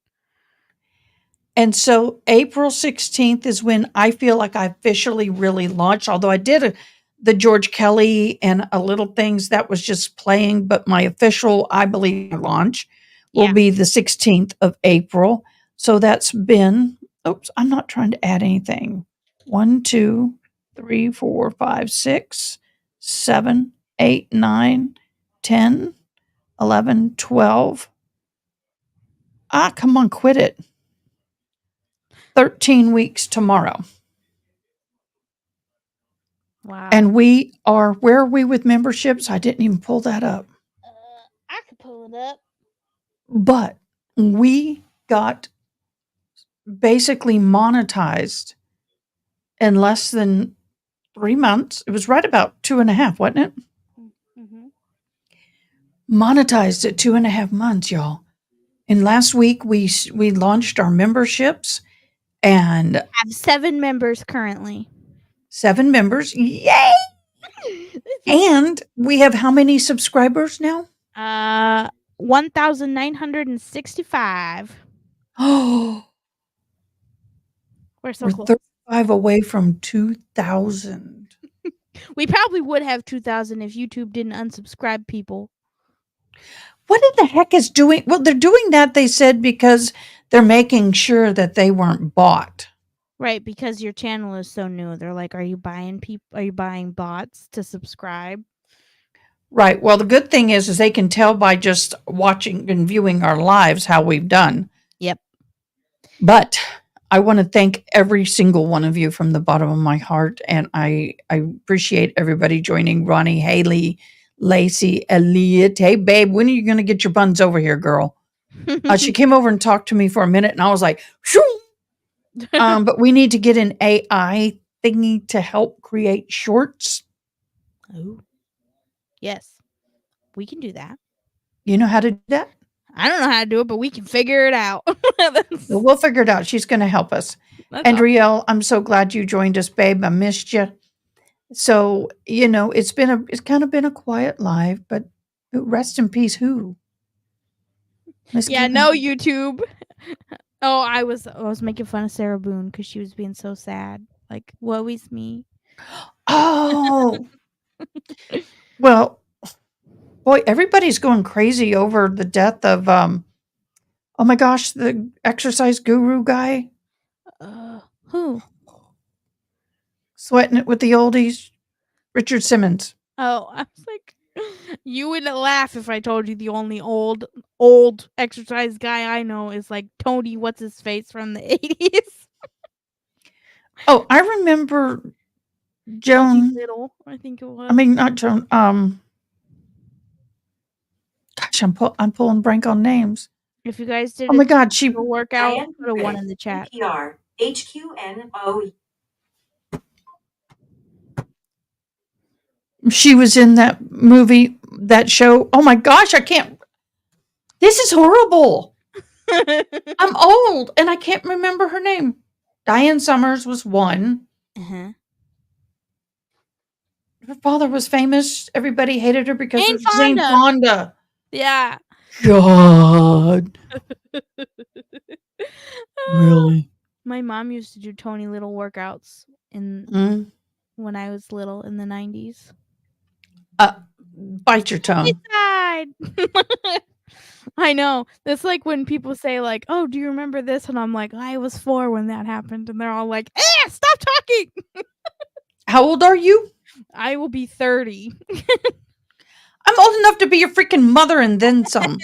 And so April 16th is when I feel like I officially really launched, although I did the George Kelly and a little things that was just playing, but my official, I believe, launch will be the 16th of April. So that's been, oops, I'm not trying to add anything. 1, 2, 3, 4, 5, 6, 7, 8, 9, 10, 11, 12. Come on, quit it. 13 weeks tomorrow. Wow. And we are, where are we with memberships? I didn't even pull that up. I could pull it up. But we got basically monetized in less than 3 months. It was right about 2.5, wasn't it? Mm-hmm. Monetized at 2.5 months, y'all. And last week we launched our memberships and I have 7 members currently. 7 members. Yay! And we have how many subscribers now? 1,965. Oh, We're so we're close. 35 away from 2,000. We probably would have 2,000 if YouTube didn't unsubscribe people. What in the heck is doing? Well, they're doing that, they said, because they're making sure that they weren't bought. Right, because your channel is so new. They're like, are you buying bots to subscribe? Right. Well, the good thing is they can tell by just watching and viewing our lives how we've done. Yep. But I want to thank every single one of you from the bottom of my heart. And I appreciate everybody joining. Ronnie, Haley, Lacey, Elliot. Hey, babe, when are you going to get your buns over here, girl? She came over and talked to me for a minute, and I was like, shoo! But we need to get an AI thingy to help create shorts. Oh. Yes. We can do that. You know how to do that? I don't know how to do it, but we can figure it out. So we'll figure it out. She's going to help us. That's And awesome. Riel, I'm so glad you joined us, babe. I missed you. So, it's kind of been a quiet live, but rest in peace. Who? Miss Yeah, Kim? no YouTube. Oh, I was making fun of Sarah Boone because she was being so sad. Like, woe is me. Oh, well, boy, everybody's going crazy over the death of, oh my gosh, the exercise guru guy Who? sweating it with the oldies, Richard Simmons. Oh, I was like, you would laugh if I told you the only old exercise guy I know is like Tony, what's his face from the 80s. Oh, I remember Tony Joan. Little, I think it was. I mean, not Joan. Gosh, I'm pulling blank on names. if you guys did Oh my God, she a workout, Diane, put a 1 in the chat. NPR, HQNO. She was in that movie, that show. Oh my gosh, I can't. This is horrible. I'm old and I can't remember her name. Diane Summers was one. Uh-huh. Her father was famous. Everybody hated her because Jane of Jane Fonda. Fonda. Yeah. God. Really? My mom used to do Tony Little workouts when I was little in the 90s. Bite your tongue. Side. I know. That's like when people say like, "Oh, do you remember this?" And I'm like, "I was 4 when that happened." And they're all like, stop talking." How old are you? I will be 30. I'm old enough to be your freaking mother and then some.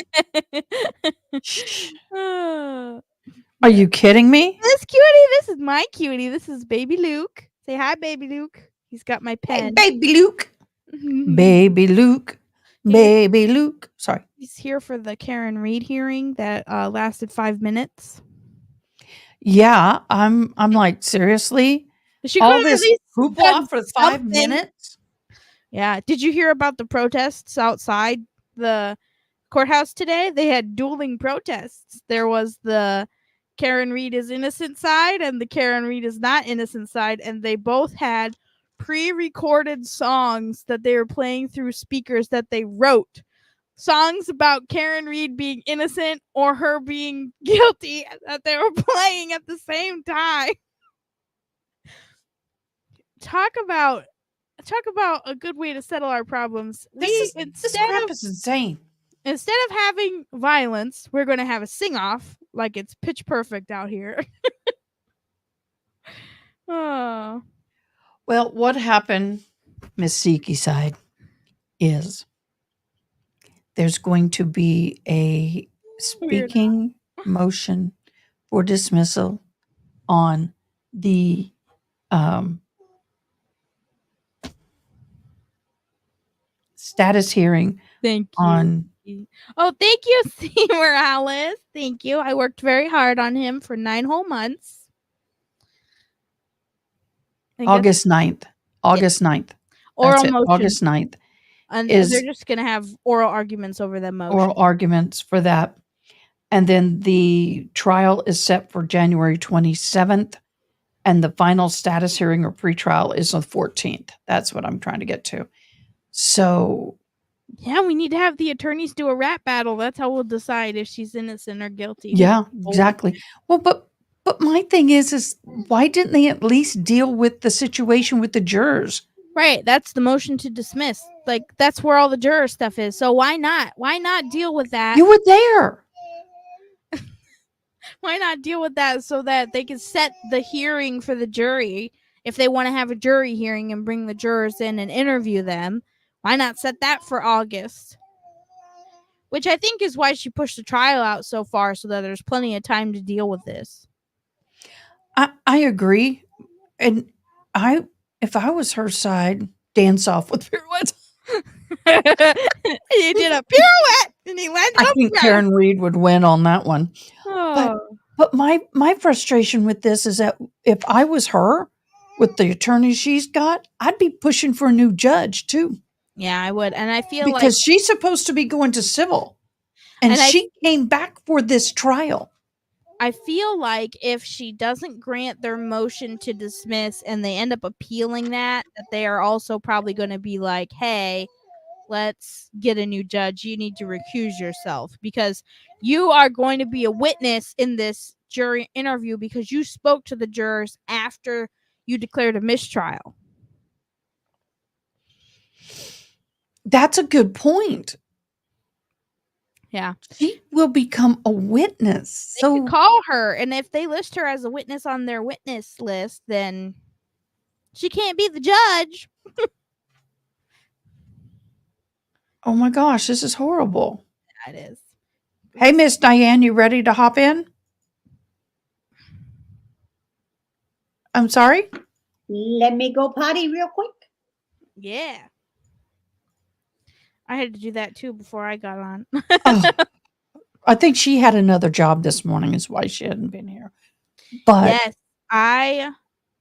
Are you kidding me? This cutie, this is my cutie. This is baby Luke. Say hi, baby Luke. He's got my pen. Hey, baby Luke. Baby Luke. Baby Luke. Sorry. He's here for the Karen Reed hearing that lasted 5 minutes. Yeah, I'm like, seriously? She All could've at this least hoopla done for 5 something. minutes? Yeah. Did you hear about the protests outside the courthouse today? They had dueling protests. There was the Karen Reed is innocent side and the Karen Reed is not innocent side, and they both had pre-recorded songs that they were playing through speakers that they wrote. Songs about Karen Reed being innocent or her being guilty that they were playing at the same time. Talk about a good way to settle our problems. This crap is insane. Instead of having violence, we're going to have a sing-off like it's pitch perfect out here. Oh. Well, what happened, Miss Siki side, is there's going to be a speaking motion for dismissal on the status hearing. Thank you. On thank you, C. Morales. Thank you. I worked very hard on him for 9 whole months. August 9th. August 9th. Oral That's it. motion. August 9th. And they're just going to have oral arguments over the motion. Oral arguments for that. And then the trial is set for January 27th. And the final status hearing or pretrial is on the 14th. That's what I'm trying to get to. So Yeah, we need to have the attorneys do a rap battle. That's how we'll decide if she's innocent or guilty. Yeah, Oh. exactly. Well, but my thing is why didn't they at least deal with the situation with the jurors? Right, that's the motion to dismiss. Like, that's where all the juror stuff is. So why not? Why not deal with that? You were there. Why not deal with that so that they can set the hearing for the jury? If they want to have a jury hearing and bring the jurors in and interview them, why not set that for August? Which I think is why she pushed the trial out so far, so that there's plenty of time to deal with this. I agree. And if I was her side, dance off with pirouettes. He did a pirouette and he landed I up think there. Karen Reed would win on that one. Oh. But my frustration with this is that if I was her, with the attorneys she's got, I'd be pushing for a new judge too. Yeah, I would. And I feel Because she's supposed to be going to civil. And she came back for this trial. I feel like if she doesn't grant their motion to dismiss and they end up appealing that they are also probably going to be like, hey, let's get a new judge. You need to recuse yourself because you are going to be a witness in this jury interview because you spoke to the jurors after you declared a mistrial. That's a good point. Yeah. She will become a witness. They could call her, and if they list her as a witness on their witness list, then she can't be the judge. Oh my gosh, this is horrible. Yeah, it is. Hey, Miss Diane, you ready to hop in? I'm sorry? Let me go potty real quick. Yeah. I had to do that too before I got on. Oh, I think she had another job this morning is why she hadn't been here. But yes, I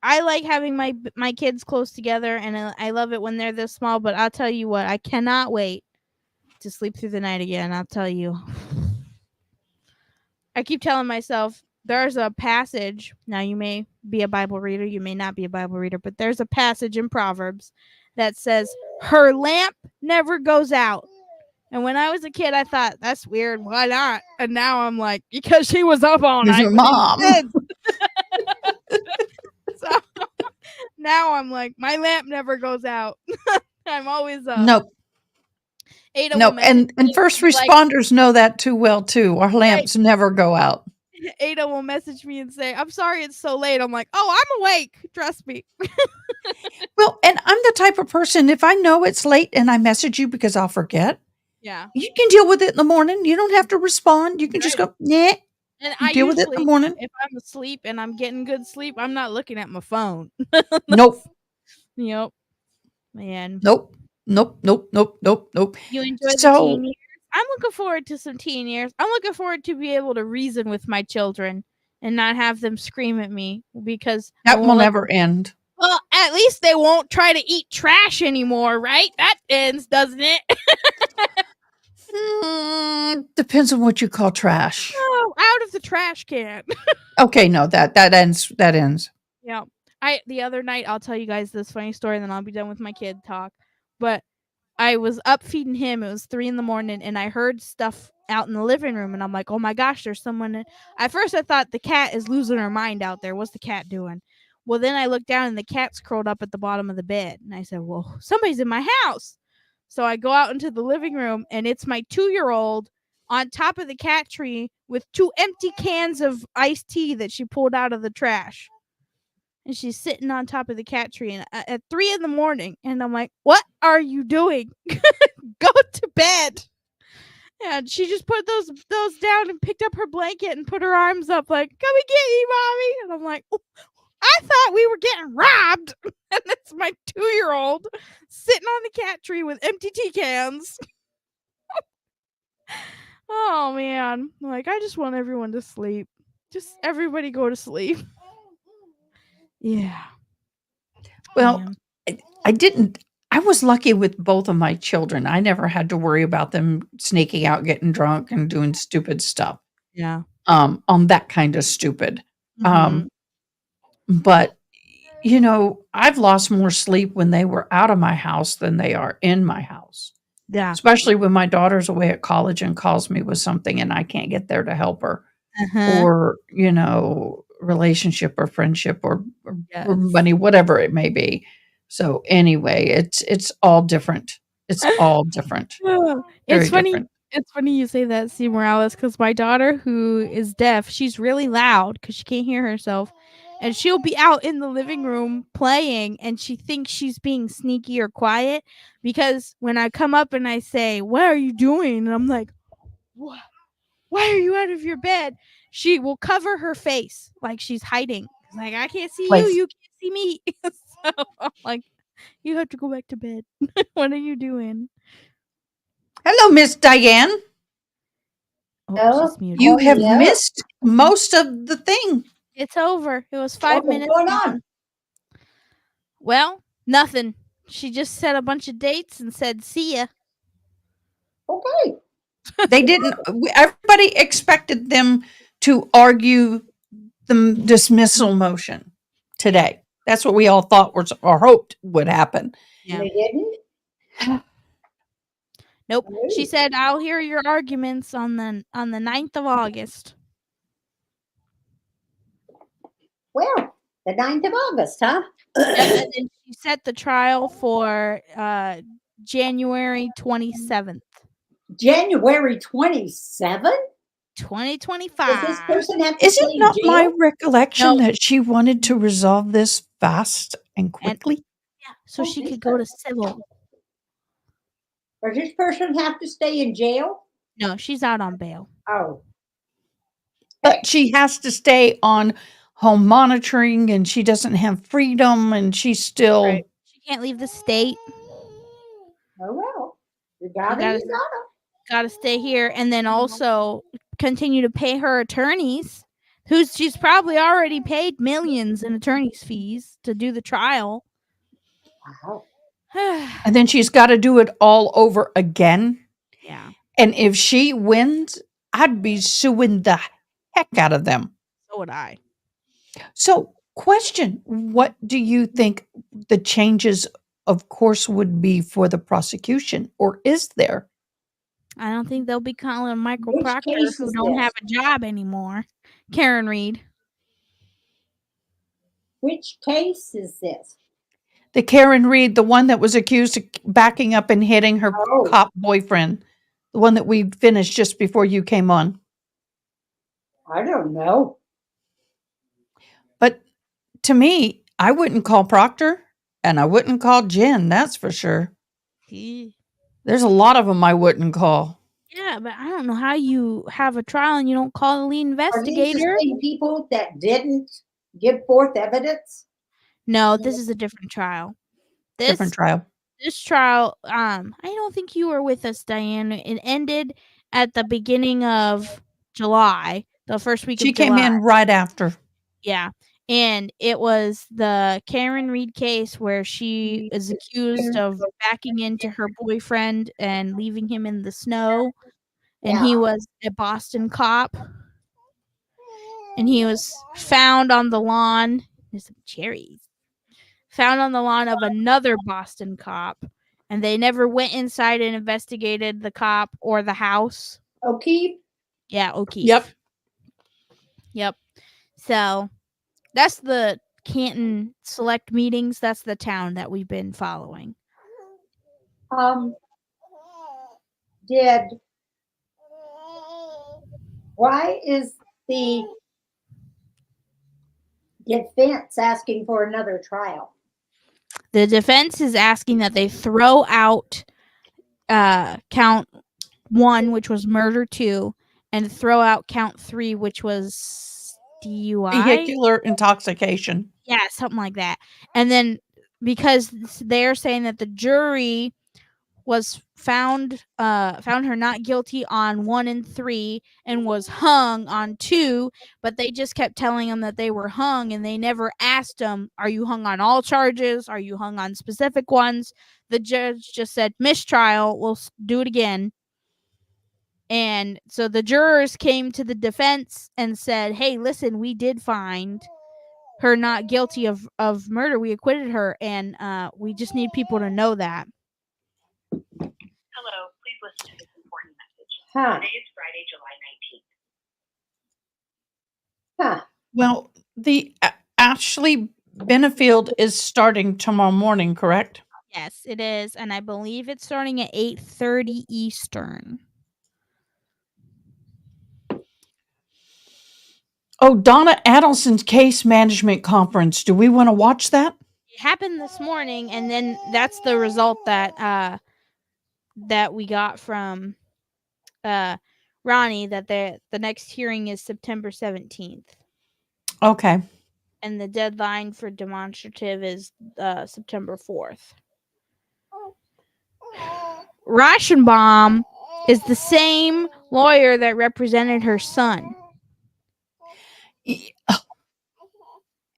like having my kids close together, and I love it when they're this small, but I'll tell you what, I cannot wait to sleep through the night again. I'll tell you. I keep telling myself there's a passage. Now, you may be a Bible reader, you may not be a Bible reader, but there's a passage in Proverbs that says, her lamp never goes out. And when I was a kid, I thought, that's weird. Why not? And now I'm like, because she was up all night. your mom. So now I'm like, my lamp never goes out. I'm always up. Nope. Ada No, will and message me, first like, responders know that too well too. Our lamps never go out. Ada will message me and say, I'm sorry it's so late. I'm like, oh, I'm awake. Trust me. Well, and I'm the type of person, if I know it's late and I message you because I'll forget, Yeah. you can deal with it in the morning. You don't have to respond. You can just go, yeah. And I Deal with it in the usually, morning. if I'm asleep and I'm getting good sleep, I'm not looking at my phone. Nope. Yep. Man. Nope. Nope. Nope. Nope. Nope. Nope. You enjoy the So- teen years? I'm looking forward to some teen years. I'm looking forward to be able to reason with my children and not have them scream at me because I That won't will let never end. Well, at least they won't try to eat trash anymore, right? That ends, doesn't it? Depends on what you call trash. Oh, out of the trash can. Okay, no, that ends. That ends. Yeah. The other night, I'll tell you guys this funny story, and then I'll be done with my kid talk. But I was up feeding him. It was 3 a.m, and I heard stuff out in the living room, and I'm like, oh my gosh, there's someone. At first, I thought the cat is losing her mind out there. What's the cat doing? Well, then I looked down, and the cat's curled up at the bottom of the bed. And I said, well, somebody's in my house. So I go out into the living room, and it's my 2-year-old on top of the cat tree with 2 empty cans of iced tea that she pulled out of the trash. And she's sitting on top of the cat tree and at 3 a.m, and I'm like, what are you doing? Go to bed. And she just put those down and picked up her blanket and put her arms up like, come and get me, mommy. And I'm like, oh, I thought we were getting robbed. And it's my 2-year-old sitting on the cat tree with empty tea cans. Oh, man. Like, I just want everyone to sleep. Just everybody go to sleep. Yeah. Well, Man. I was lucky with both of my children. I never had to worry about them sneaking out, getting drunk, and doing stupid stuff. Yeah. On that kind of stupid. Mhm. But I've lost more sleep when they were out of my house than they are in my house. Yeah. especially when my daughter's away at college and calls me with something and I can't get there to help her, Uh-huh. or, relationship or friendship or Yes. money, whatever it may be. So anyway, it's all different. It's all different. Oh, Very it's funny. different. It's funny you say that, C. Morales, because my daughter, who is deaf, she's really loud because she can't hear herself, and she'll be out in the living room playing, and she thinks she's being sneaky or quiet because when I come up and I say, "What are you doing?" and I'm like, "What? Why are you out of your bed?" She will cover her face like she's hiding. It's like, I can't see you, Like, you can't see me. So I'm like, you have to go back to bed. What are you doing? hello, Miss Diane. Oh, Oh, she's muted. You have Hello. missed most of the thing. It's over. It was 5 What's minutes going long. on? Well, nothing. She just set a bunch of dates and said, "See ya." Okay. They didn't. Everybody expected them to argue the dismissal motion today. That's what we all thought was or hoped would happen. Yeah. They didn't? Nope. Oh. She said, "I'll hear your arguments on the 9th of August." Well, the 9th of August, huh? Yep, and then she set the trial for January 27th, January 27th? 2025. Does this person have to Is stay it in not jail? my recollection No. that she wanted to resolve this fast and quickly? Yeah, so she could go to civil. Does this person have to stay in jail? No, she's out on bail. Oh, But she has to stay on home monitoring and she doesn't have freedom and she's still Right. She can't leave the state. oh well. You got gotta- it, you got it. Got to stay here, and then also continue to pay her attorneys, who she's probably already paid millions in attorney's fees to do the trial. Wow. and then she's got to do it all over again. Yeah. And if she wins, I'd be suing the heck out of them. So would I. So, question, what do you think the changes of course would be for the prosecution, or is there? I don't think they'll be calling Michael Which Proctor, case who is don't this? have a job anymore. Karen Reed. Which case is this? The Karen Reed, the one that was accused of backing up and hitting her Oh. cop boyfriend, the one that we finished just before you came on. I don't know. But to me, I wouldn't call Proctor and I wouldn't call Jen, that's for sure. There's a lot of them I wouldn't call. Yeah, but I don't know how you have a trial and you don't call the lead Are these the investigator. same people that didn't give forth evidence? No, this is a different trial. Different trial. This trial, I don't think you were with us, Diane. It ended at the beginning of July, the first week She of July. came in right after. Yeah. And it was the Karen Reed case where she is accused of backing into her boyfriend and leaving him in the snow. And he was a Boston cop. And he was found on the lawn. There's some cherries. Found on the lawn of another Boston cop. And they never went inside and investigated the cop or the house. O'Keefe? Yeah, O'Keefe. Yep. Yep. So that's the Canton select meetings. That's the town that we've been following. Why is the defense asking for another trial? The defense is asking that they throw out count 1, which was murder 2, and throw out count 3, which was DUI. Vehicular intoxication. Yeah, something like that. And then because they're saying that the jury was found her not guilty on 1 and 3 and was hung on 2, but they just kept telling them that they were hung and they never asked them, are you hung on all charges? Are you hung on specific ones? The judge just said mistrial, we'll do it again. And so the jurors came to the defense and said, hey, listen, we did find her not guilty of murder. We acquitted her, and we just need people to know that. Hello. important message. Huh. Today is Friday, July 19th. Huh. Well, the Ashley Benefield is starting tomorrow morning, correct? Yes, it is, and I believe it's starting at 8:30 Eastern. Oh, Donna Adelson's case management conference. Do we want to watch that? It happened this morning, and then that's the result that that we got from Ronnie, that the next hearing is September 17th, Okay. and the deadline for demonstrative is September 4th. Reichenbaum is the same lawyer that represented her son.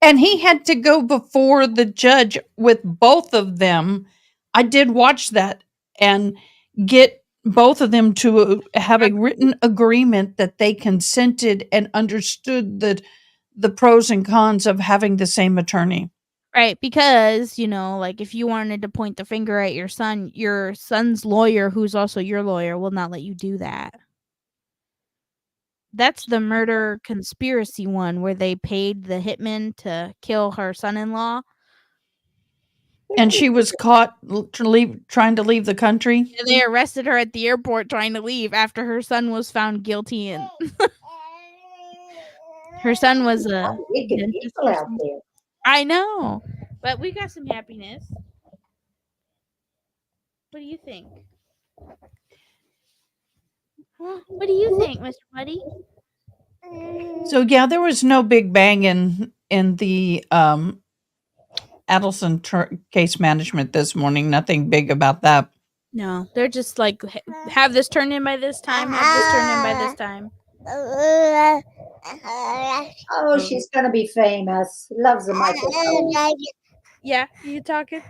And he had to go before the judge with both of them. I did watch that and get both of them to have a written agreement that they consented and understood the pros and cons of having the same attorney. Right, because, like if you wanted to point the finger at your son's lawyer, who's also your lawyer, will not let you do that. That's the murder conspiracy one where they paid the hitman to kill her son-in-law. And she was caught trying to leave the country. And they arrested her at the airport trying to leave after her son was found guilty. And her son was a Wicked dentist people or out something. there. I know, but we got some happiness. What do you think? What do you think, Mr. Buddy? So yeah, there was no big bang in the Adelson case management this morning. Nothing big about that. No, they're just like, have this turned in by this time, have this turned in by this time. Oh, she's gonna be famous. Loves the microphone. Yeah, you talking?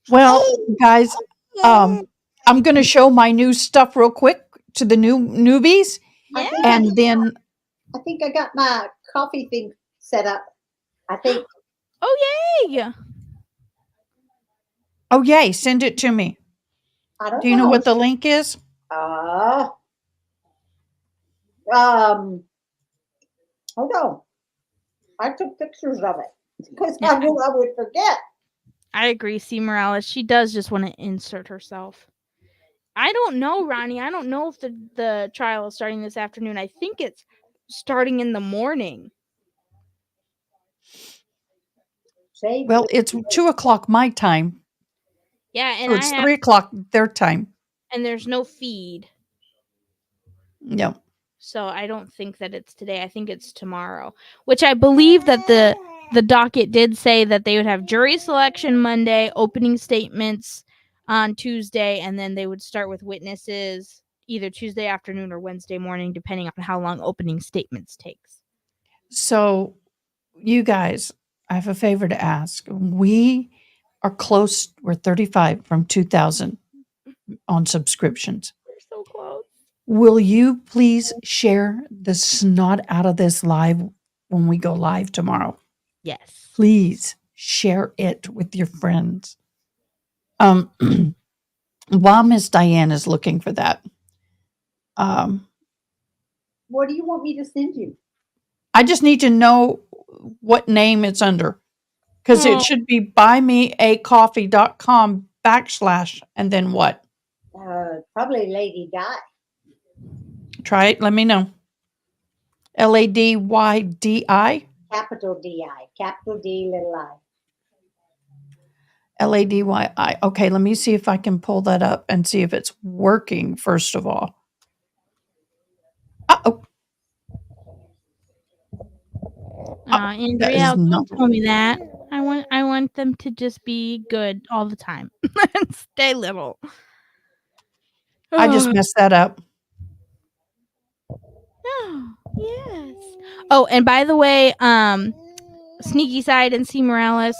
Well, guys, I'm going to show my new stuff real quick to the newbies, Yeah. and then I think I got my coffee thing set up. I think. Oh, yay! oh yay, send it to me. I don't Do you know what the link is? Hold on. I took pictures of it because I knew I would forget. I agree, C. Morales. She does just want to insert herself. I don't know, Ronnie. I don't know if the trial is starting this afternoon. I think it's starting in the morning. Well, it's 2:00 my time. Yeah, and So it's 3:00 their time. And there's no feed. No. So I don't think that it's today. I think it's tomorrow, which I believe that the docket did say that they would have jury selection Monday, opening statements on Tuesday, and then they would start with witnesses either Tuesday afternoon or Wednesday morning, depending on how long opening statements takes. So, you guys, I have a favor to ask. We are close. We're 35 from 2,000 on subscriptions. We're so close. Will you please share the snot out of this live when we go live tomorrow? Yes. Please share it with your friends. While Miss Diane is looking for that, What do you want me to send you? I just need to know what name it's under, because it should be buymeacoffee.com / and then what? Probably Lady Di. Try it. Let me know. LADYDI. Capital D-I. Capital D, little I. LADYI. Okay, let me see if I can pull that up and see if it's working, first of all. Uh-oh. Andrea, don't tell me that. I want them to just be good all the time and stay little. I just messed that up. Oh, yes. Oh, and by the way, Sneaky Side and C. Morales,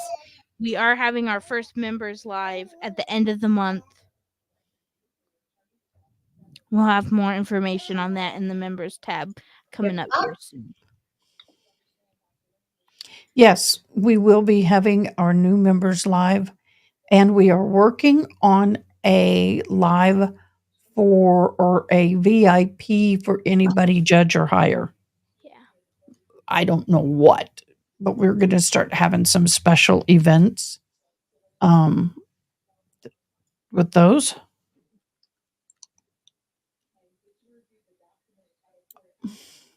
we are having our first members live at the end of the month. We'll have more information on that in the members tab coming up here soon. Yes, we will be having our new members live And we are working on a live or a VIP for anybody, judge or higher. Yeah. I don't know what, but we're going to start having some special events with those.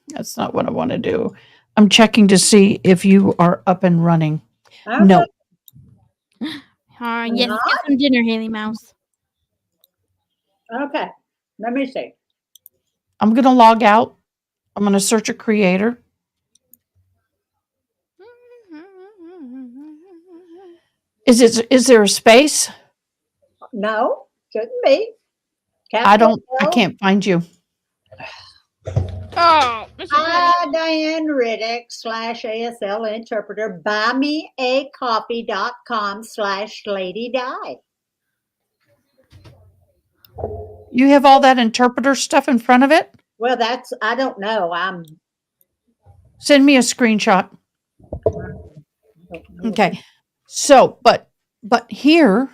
That's not what I want to do. I'm checking to see if you are up and running. No. Yes, Not? get some dinner, Haley Mouse. Okay, let me see. I'm going to log out. I'm going to search a creator. Is there a space? No, shouldn't be. I Capital can't find you. Oh, Diane Riddick /ASL interpreter, buymeacoffee.com/Lady Di. You have all that interpreter stuff in front of it? Well, I don't know. Send me a screenshot. I don't know. Okay. So, but here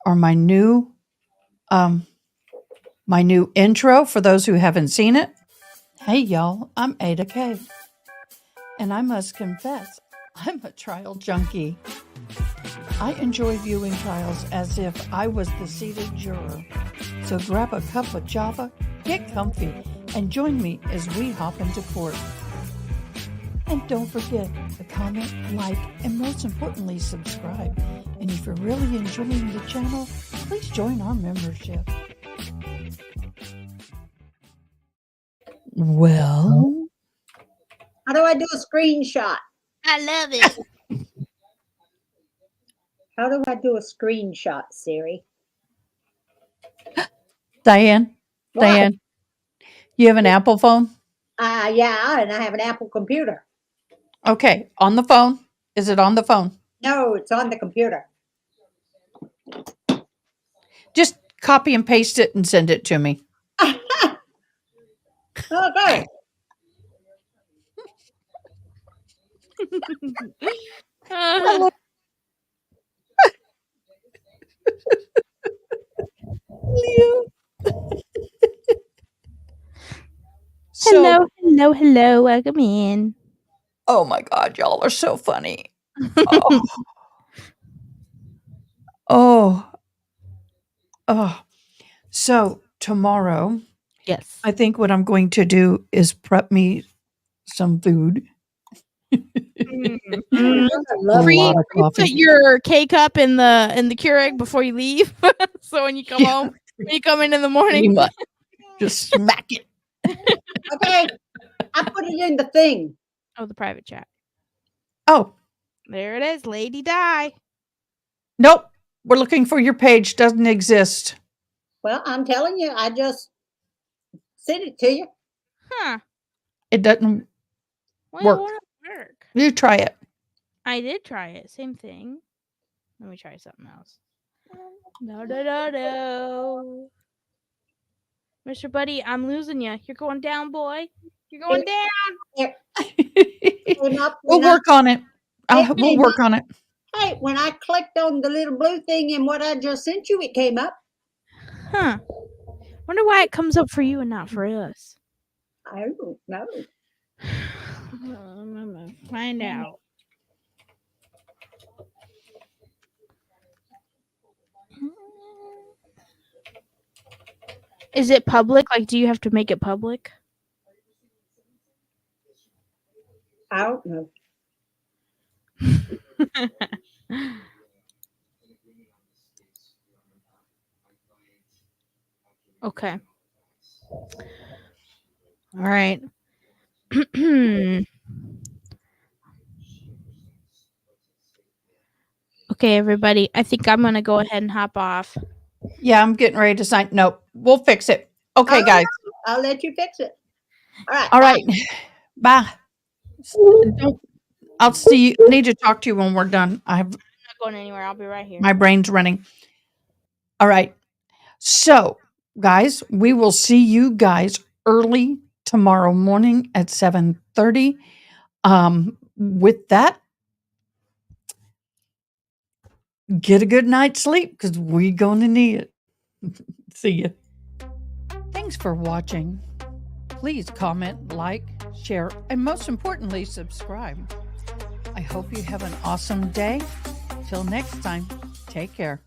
are my new intro for those who haven't seen it. Hey y'all, I'm AdaKay. And I must confess, I'm a trial junkie. I enjoy viewing trials as if I was the seated juror. So grab a cup of java, get comfy, and join me as we hop into court. And don't forget to comment, like, and most importantly, subscribe. And if you're really enjoying the channel, please join our membership. Well, How do I do a screenshot? I love it. How do I do a screenshot, Siri? Diane, What? you have an Apple phone? Yeah, and I have an Apple computer. Okay, on the phone. Is it on the phone? No, it's on the computer. Just copy and paste it and send it to me. Okay. So, hello. Welcome in. oh my God, y'all are so funny. Oh. So tomorrow, Yes. I think what I'm going to do is prep me some food. I love A lot of Put coffee. your K cup in the Keurig before you leave. So when you come home, when you come in the morning. Pretty much. Just smack it. Okay, I put it in the thing. Oh, the private chat. Oh, There it is, Lady Di. nope. We're looking for your page. Doesn't exist. Well, I'm telling you, I just sent it to you. Huh. It doesn't Well, work. it won't work. You try it. I did try it. Same thing. Let me try something else. No. Mr. Buddy, I'm losing you. You're going down, boy. You're going down. Came up We'll when I- work on it. We'll work on it. Hey, when I clicked on the little blue thing and what I just sent you, it came up. Huh. Wonder why it comes up for you and not for us. I don't know. I'm gonna find out. Is it public? Like, do you have to make it public? I don't know. Okay. All right. Okay, everybody. I think I'm gonna go ahead and hop off. Yeah, I'm getting ready to sign. Nope. We'll fix it. Okay, Oh, guys. I'll let you fix it. All right. All right. Bye. I'll see you. I need to talk to you when we're done. I'm not going anywhere. I'll be right here. My brain's running. All right. So, guys, we will see you guys early tomorrow morning at 7:30. With that, get a good night's sleep because we're going to need it. See ya. Thanks for watching. Please comment, like, share, and most importantly, subscribe. I hope you have an awesome day. Till next time, take care.